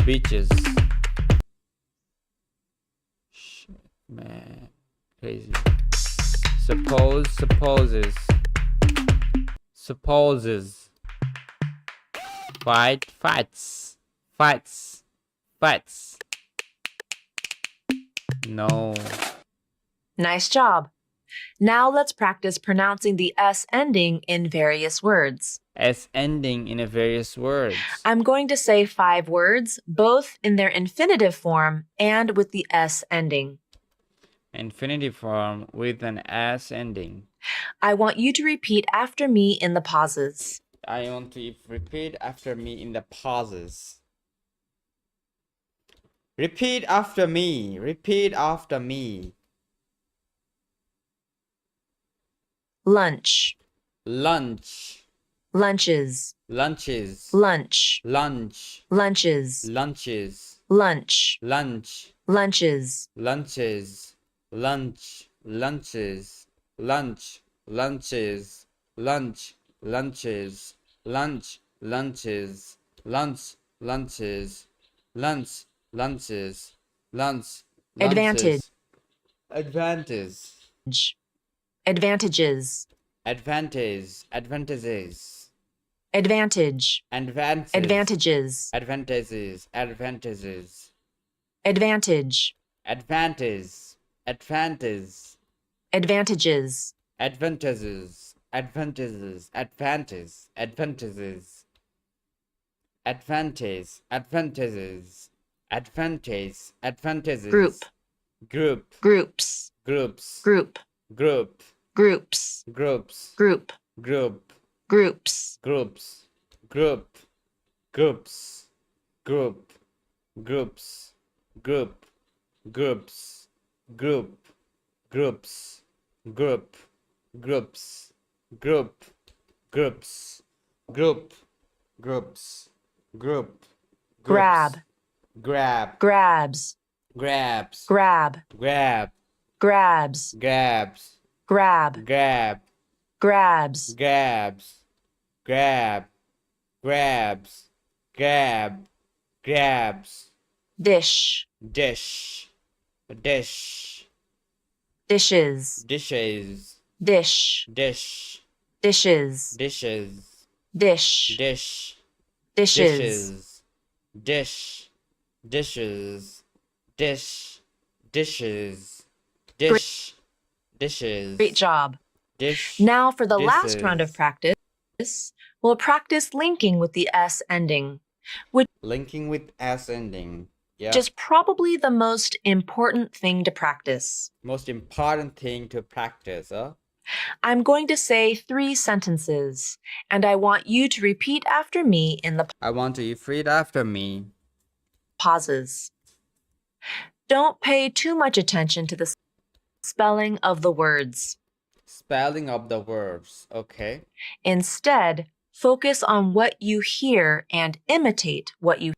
Beaches. Shit, man. Crazy. Supposes. Fights. No. Nice job. Now let's practice pronouncing the S ending in various words. S ending in a various words. I'm going to say 5 words, both in their infinitive form and with the S ending. Infinitive form with an S ending. I want you to repeat after me in the pauses. I want to repeat after me in the pauses. Repeat after me. Lunch. Lunches. Lunch. Lunches. Lunches. Lunches. Lunch. Lunches. Lunches. Lunches. Lunch. Lunches. Lunches. Lunches. Lunches. Lunches. Lunches. Advantage. Advantages. Advantages. Advantages. Advantage. Advantages. Advantages. Advantages. Advantage. Advantages. Advantages. Advantages. Advantages. Advantages. Group. Groups. Groups. Group. Groups. Groups. Group. Group. Groups. Groups. Group. Groups. Group. Groups. Group. Groups. Group. Groups. Group. Groups. Group. Groups. Group. Groups. Group. Grab. Grab. Grabs. Grabs. Grab. Grab. Grabs. Grabs. Grab. Grab. Grabs. Grabs. Grab. Grabs. Grab. Grabs. Dish. Dish. Dish. Dishes. Dishes. Dish. Dish. Dishes. Dishes. Dish. Dish. Dishes. Dish. Dishes. Dish. Dishes. Dish. Dishes. Great job. Dish. Now for the last dishes. round of practice, we'll practice linking with the S ending, which Linking with S ending. Yeah. is probably the most important thing to practice. Most important thing to practice, huh? I'm going to say 3 sentences, and I want you to repeat after me in the I want you to read after me. pauses. Don't pay too much attention to the spelling of the words. Spelling of the words, okay? Instead, focus on what you hear and imitate what you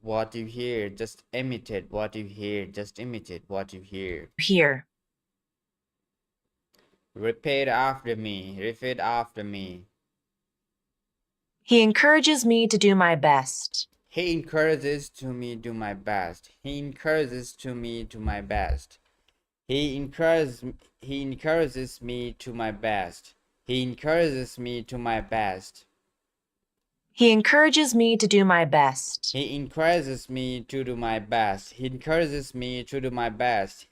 What you hear, just imitate what you hear. Just imitate what you hear. hear. Repeat after me. Repeat after me. He encourages me to do my best. He encourages to me do my best. He encourages to me do my best. He encourages me to my best. He encourages me to my best. He encourages me to do my best. He encourages me to do my best. He encourages me to do my best.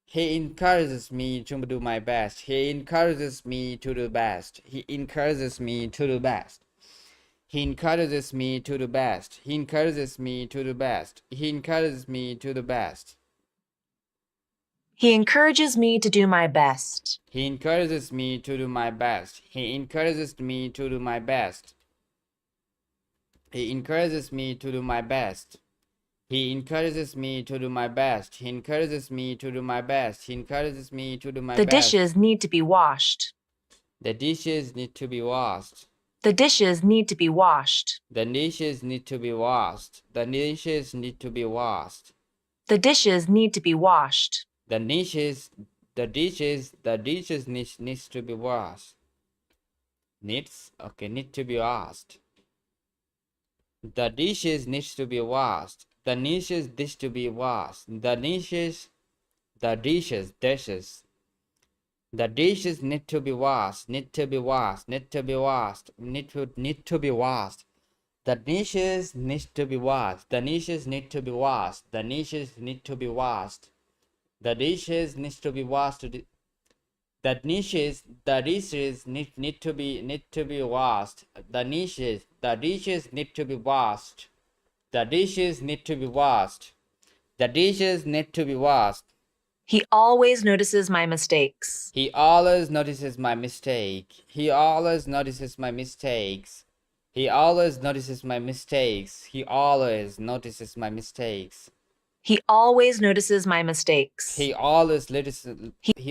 He encourages me to do my best. He encourages me to do best. He encourages me to do best. He encourages me to do best. He encourages me to do best. He encourages me to do best. He encourages me to do my best. He encourages me to do my best. He encourages me to do my best. He encourages me to do my best. He encourages me to do my best. He encourages me to do my best. He encourages me to do my The best. dishes need to be washed. The dishes need to be washed. The dishes need to be washed. The dishes need to be washed. The dishes need to be washed. The dishes need to be washed. The dishes needs to be washed. Needs, okay, need to be washed. The dishes needs to be washed. The dishes needs to be washed. The dishes The dishes need to be washed. Need to be washed. Need to be washed. Need to be washed. The dishes need to be washed. The dishes need to be washed. The dishes need to be washed. The dishes needs to be washed. The dishes need to be washed. The dishes need to be washed. The dishes need to be washed. The dishes need to be washed. He always notices my mistakes. He always notices my mistake. He always notices my mistakes. He always notices my mistakes. He always notices my mistakes. He always notices my mistakes. He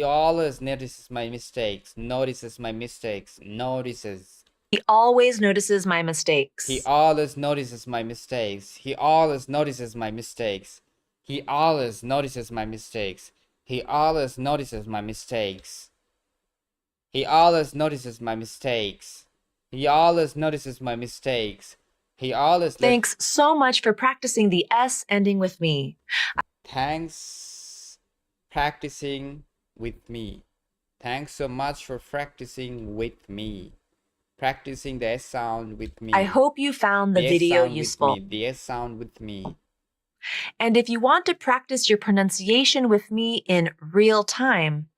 always notices my mistakes. Notices my mistakes. Notices. He always notices my mistakes. He always notices my mistakes. He always notices my mistakes. He always notices my mistakes. He always notices my mistakes. He always notices my mistakes. He always notices my mistakes. He always. Thanks so much for practicing the S ending with me. Thanks practicing with me. Thanks so much for practicing with me. Practicing the S sound with me. I hope you found the video useful. The S sound with me. And if you want to practice your pronunciation with me in real time,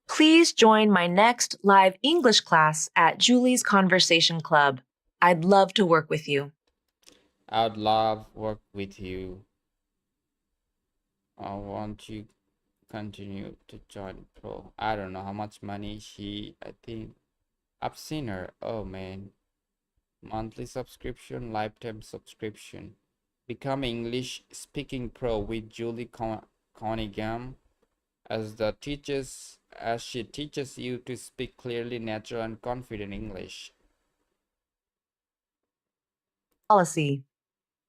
please join my next live English class at Julie's Conversation Club. I'd love to work with you. I'd love work with you. I want you continue to join pro. I don't know how much money I think I've seen her. Oh man. Monthly subscription, lifetime subscription. Become English speaking pro with Julie Cunningham as she teaches you to speak clearly, natural, and confident English. Policy.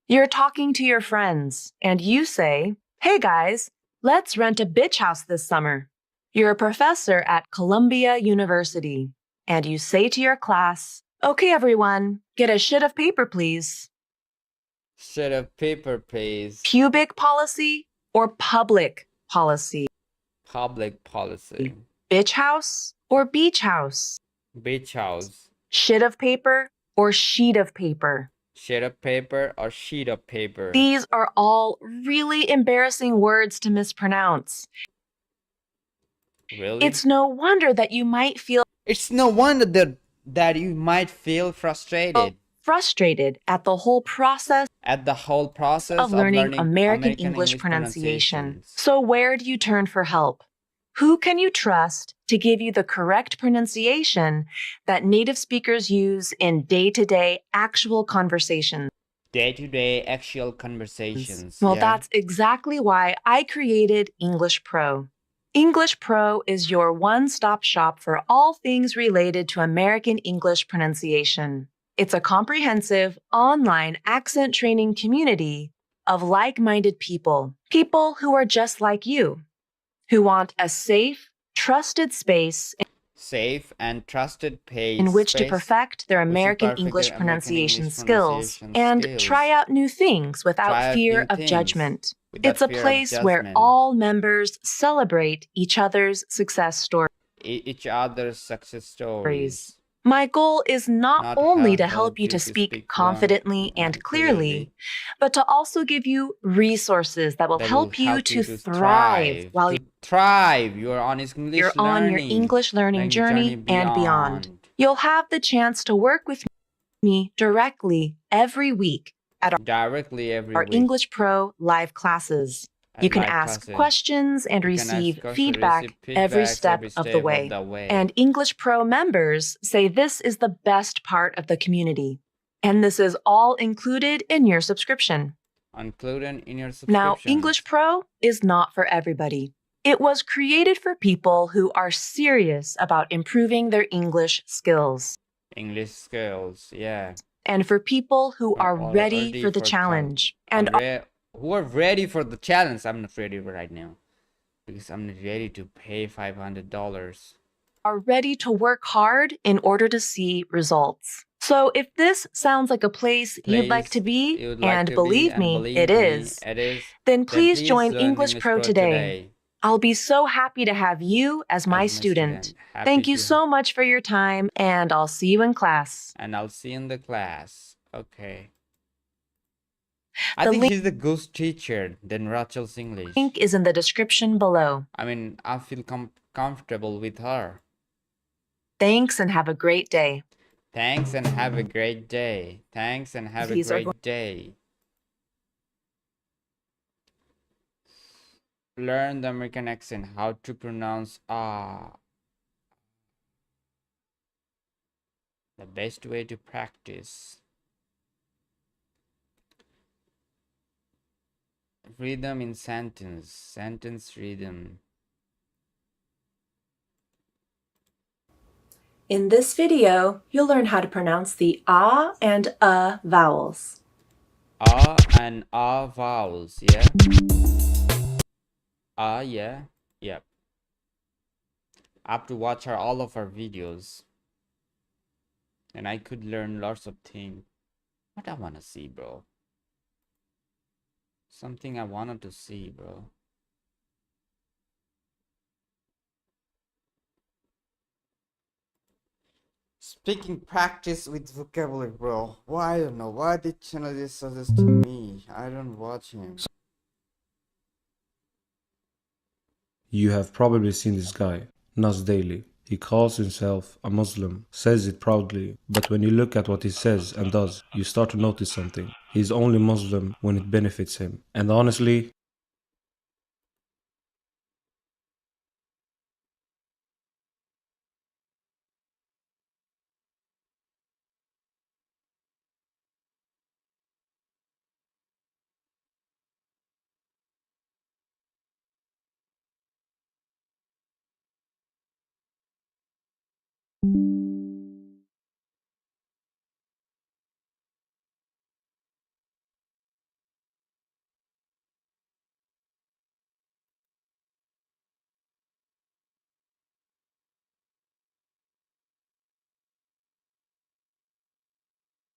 You're talking to your friends, and you say, "Hey guys, let's rent a bitch house this summer." You're a professor at Columbia University, and you say to your class, "Okay, everyone, get a sheet of paper, please." Sheet of paper, please. Pubic policy or public policy? Public policy. Bitch house or beach house? Beach house. Sheet of paper or sheet of paper? Sheet of paper or sheet of paper? These are all really embarrassing words to mispronounce. Really? It's no wonder that you might feel frustrated. Frustrated at the whole process of learning American English pronunciation. So where do you turn for help? Who can you trust to give you the correct pronunciation that native speakers use in day-to-day actual conversations? Day-to-day actual conversations. Well, yeah. That's exactly why I created English Pro. English Pro is your one-stop shop for all things related to American English pronunciation. It's a comprehensive online accent training community of like-minded people who are just like you, who want a safe, trusted space in which to perfect their American English pronunciation skills and try out new things without fear of judgment. It's a place where all members celebrate each other's success stories. My goal is not Not only to help help you you to to speak speak confidently well and and clearly, clearly, but to also give you resources that will that will help you help to you to thrive while To thrive. You are on English you're on your learning, English learning journey and beyond. You'll have the chance to work with me directly every week at Directly every our week. English Pro live classes. You can ask questions and receive feedback every step of the way. And English Pro members say this is the best part of the community. And this is all included in your subscription. Included in your subscription. Now, English Pro is not for everybody. It was created for people who are serious about improving their English skills. English skills, yeah. And for people who are ready for the challenge. And who are ready for the challenge. I'm not ready right now because I'm not ready to pay $500. Are ready to work hard in order to see results. So if this sounds like a place you'd like to be, and believe me, it is, then please join English Pro today. I'll be so happy to have you as my student. Thank you so much for your time, and I'll see you in class. And I'll see you in the class. Okay. I think she's the ghost teacher than Rachel's English. Link is in the description below. I mean, I feel comfortable with her. Thanks and have a great day. Thanks and have a great day. Thanks and have a great day. Learn the American accent, how to pronounce ah. The best way to practice. Rhythm in sentence. Sentence rhythm. In this video, you'll learn how to pronounce the ah and vowels. Ah and vowels, yeah? Yeah. Yep. I have to watch all of our videos. And I could learn lots of things. What I wanna see, bro? Something I wanted to see, bro. Speaking practice with vocabulary, bro. Why? I don't know. Why did channel is suggesting me? I don't watch him. You have probably seen this guy, Nas Daily. He calls himself a Muslim, says it proudly, but when you look at what he says and does, you start to notice something. He's only Muslim when it benefits him. And honestly,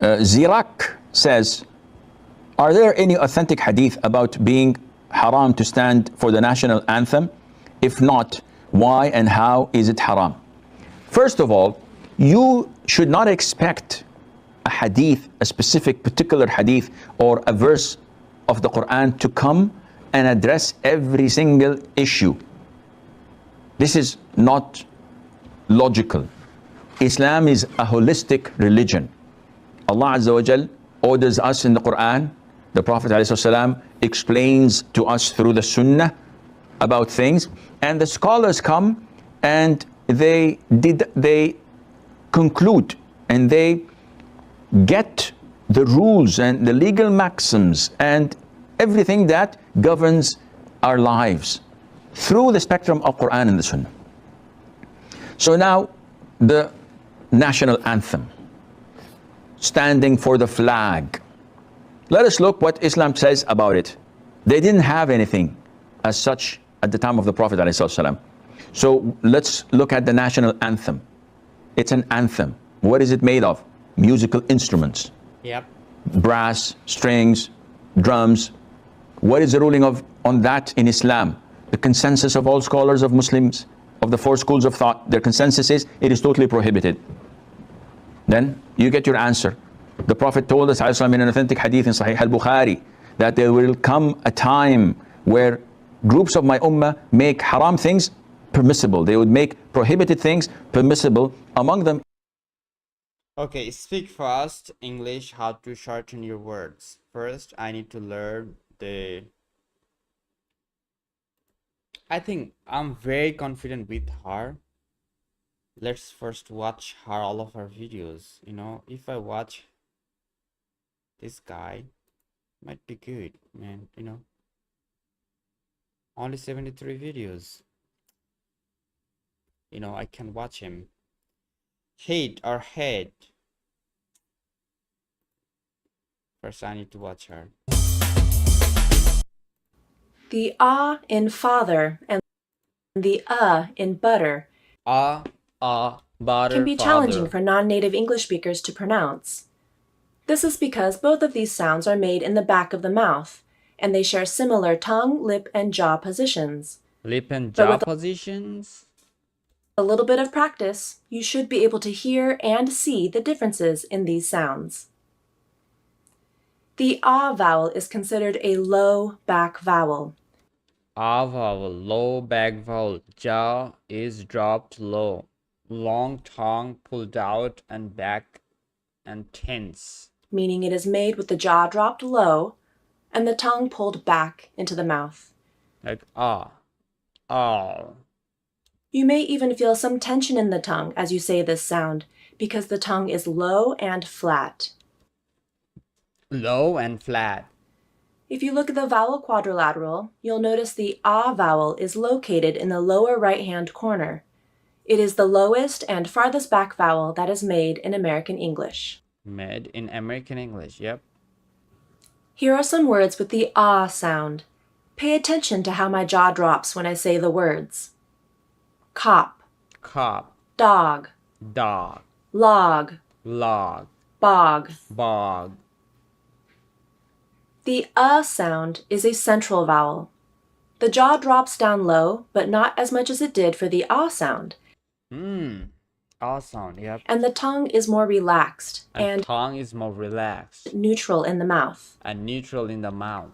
Zirak says, are there any authentic hadith about being haram to stand for the national anthem? If not, why and how is it haram? First of all, you should not expect a hadith, a specific particular hadith or a verse of the Quran to come and address every single issue. This is not logical. Islam is a holistic religion. Allah Azza wa Jal orders us in the Quran. The Prophet ﷺ explains to us through the Sunnah about things, and the scholars come and they conclude and they get the rules and the legal maxims and everything that governs our lives through the spectrum of Quran and the Sunnah. So now the national anthem, standing for the flag. Let us look what Islam says about it. They didn't have anything as such at the time of the Prophet ﷺ. So let's look at the national anthem. It's an anthem. What is it made of? Musical instruments. Yep. Brass, strings, drums. What is the ruling on that in Islam? The consensus of all scholars of Muslims, of the four schools of thought, their consensus is it is totally prohibited. then you get your answer. The Prophet told us in an authentic hadith in Sahih al-Bukhari that there will come a time where groups of my ummah make haram things permissible. They would make prohibited things permissible. Among them. Okay, speak fast English, how to shorten your words. First, I need to learn I think I'm very confident with her. Let's first watch her all of her videos. You know, if I watch this guy, might be good, man. You know, only 73 videos. You know, I can watch him. Hate or head. First, I need to watch her. The in father and the in butter Butter, can be challenging for non-native English speakers to pronounce. This is because both of these sounds are made in the back of the mouth, and they share similar tongue, lip, and jaw positions. Lip and jaw positions? A little bit of practice, you should be able to hear and see the differences in these sounds. The vowel is considered a low back vowel. Vowel, low back vowel. Jaw is dropped low. Long tongue pulled out and back and tense. Meaning it is made with the jaw dropped low and the tongue pulled back into the mouth. Like You may even feel some tension in the tongue as you say this sound because the tongue is low and flat. Low and flat. If you look at the vowel quadrilateral, you'll notice the vowel is located in the lower right-hand corner. It is the lowest and farthest back vowel that is made in American English. Made in American English, yep. Here are some words with the sound. Pay attention to how my jaw drops when I say the words. Cop. Cop. Dog. Dog. Log. Log. Bog. Bog. The sound is a central vowel. The jaw drops down low, but not as much as it did for the sound. Sound, yep. And the tongue is more relaxed and tongue is more relaxed. Neutral in the mouth. And neutral in the mouth.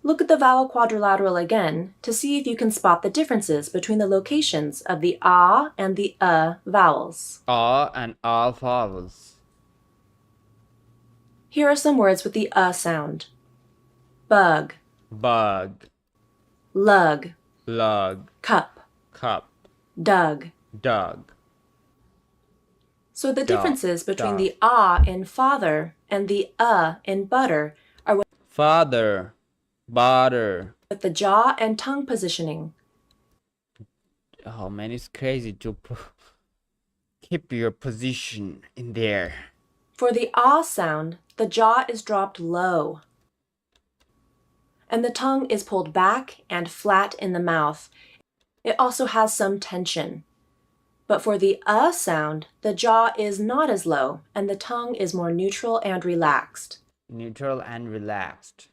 Look at the vowel quadrilateral again to see if you can spot the differences between the locations of the and the vowels. And vowels. Here are some words with the sound. Bug. Bug. Lug. Lug. Cup. Cup. Dug. Dug. So the differences between dog. the in father and the in butter are with Father. Butter. the jaw and tongue positioning. Oh man, it's crazy to keep your position in there. For the sound, the jaw is dropped low. And the tongue is pulled back and flat in the mouth. It also has some tension. But for the sound, the jaw is not as low and the tongue is more neutral and relaxed. Neutral and relaxed.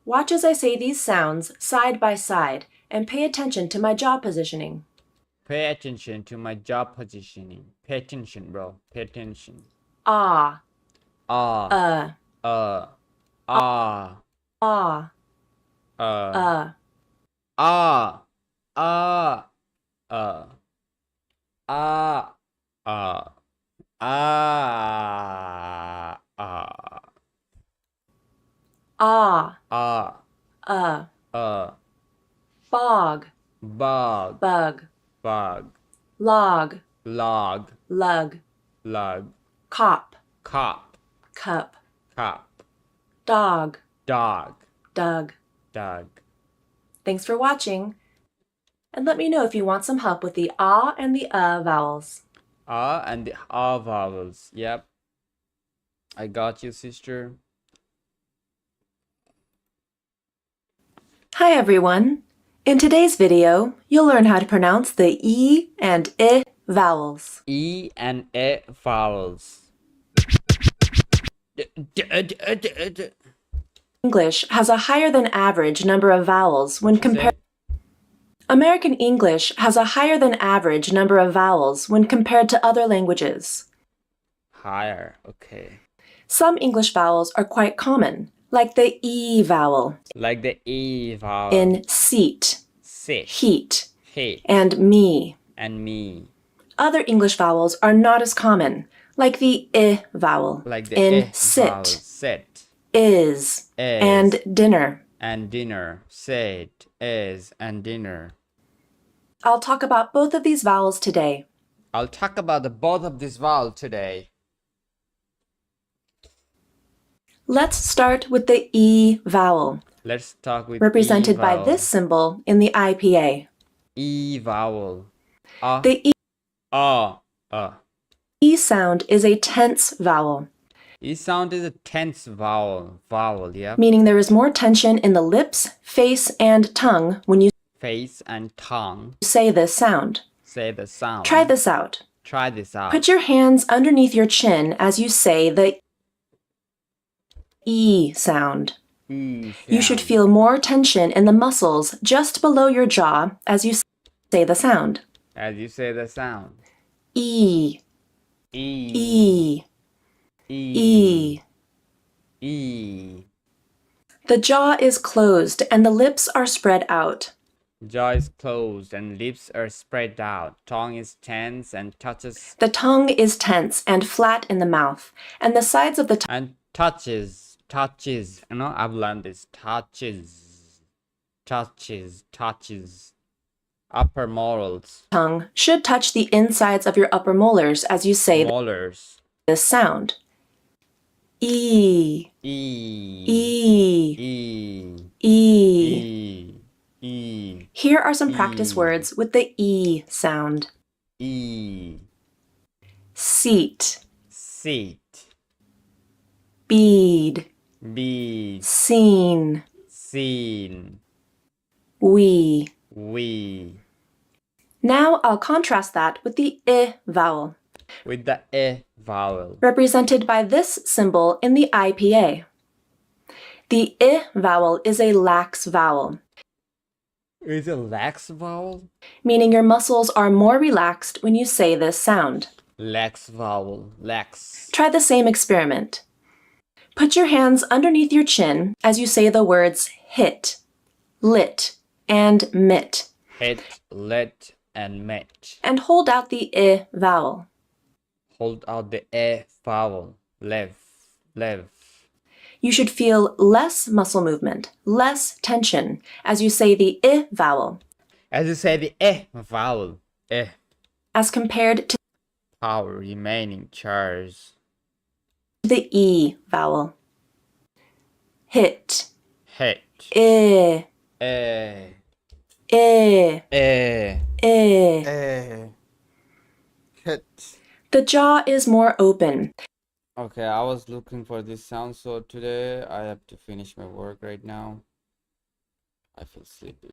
Watch as I say these sounds side by side and pay attention to my jaw positioning. Pay attention to my jaw positioning. Pay attention, bro. Pay attention. Ah. Ah. Ah. Ah. Ah. Ah. Ah. Ah. Ah. Ah. Ah. Ah. Ah. Bog. Bog. Bug. Bug. Log. Log. Lug. Lug. Cop. Cop. Cup. Cop. Dog. Dog. Dug. Dog. Thanks for watching. And let me know if you want some help with the and the vowels. And the vowels. Yep. I got you, sister. Hi everyone. In today's video, you'll learn how to pronounce the E and I vowels. E and I vowels. English has a higher than average number of vowels when compared. American English has a higher than average number of vowels when compared to other languages. Higher, okay. Some English vowels are quite common, like the E vowel Like the E vowel. in seat, Sit, heat, heat, and me. and me. Other English vowels are not as common, like the I vowel Like the in I sit, vowel. Sit, is, and dinner. and dinner. Sit, is, and dinner. I'll talk about both of these vowels today. I'll talk about both of these vowels today. Let's start with the E vowel, Let's talk with represented E by vowel. this symbol in the IPA. E vowel. The E sound is a tense vowel, E sound is a tense vowel. Yeah. meaning there is more tension in the lips, face, and tongue when you Face and tongue. say this sound. Say the sound. Try this out. Try this out. Put your hands underneath your chin as you say the E sound. E You should sound. feel more tension in the muscles just below your jaw as you say the sound. As you say the sound. E, E. E, E. E. The jaw is closed and the lips are spread out. Jaw is closed and lips are spread out. Tongue is tense and touches The tongue is tense and flat in the mouth, and the sides of the touches. You know, I've learned this. Touches. Upper molars. tongue should touch the insides of your upper molars as you say Molars. this sound. E, E. E, E. E. E. E. Here are some practice E. words with the E sound. E. Seat, Seat. bead, Bead. scene, Seen. we. Now I'll contrast that with the I vowel, With the E vowel. represented by this symbol in the IPA. The I vowel is a lax vowel, Is it lax vowel? meaning your muscles are more relaxed when you say this sound. Lax vowel. Lax. Try the same experiment. Put your hands underneath your chin as you say the words hit, lit, and mit, Hit, lit, and met. and hold out the I vowel. Hold out the E vowel. Live. You should feel less muscle movement, less tension as you say the I vowel, As you say the E vowel. E. as compared to Power remaining charge. the E vowel. Hit, Hit. I, E. I, E. I. E. Hit. The jaw is more open. Okay, I was looking for this sound, so today I have to finish my work right now. I feel sleepy.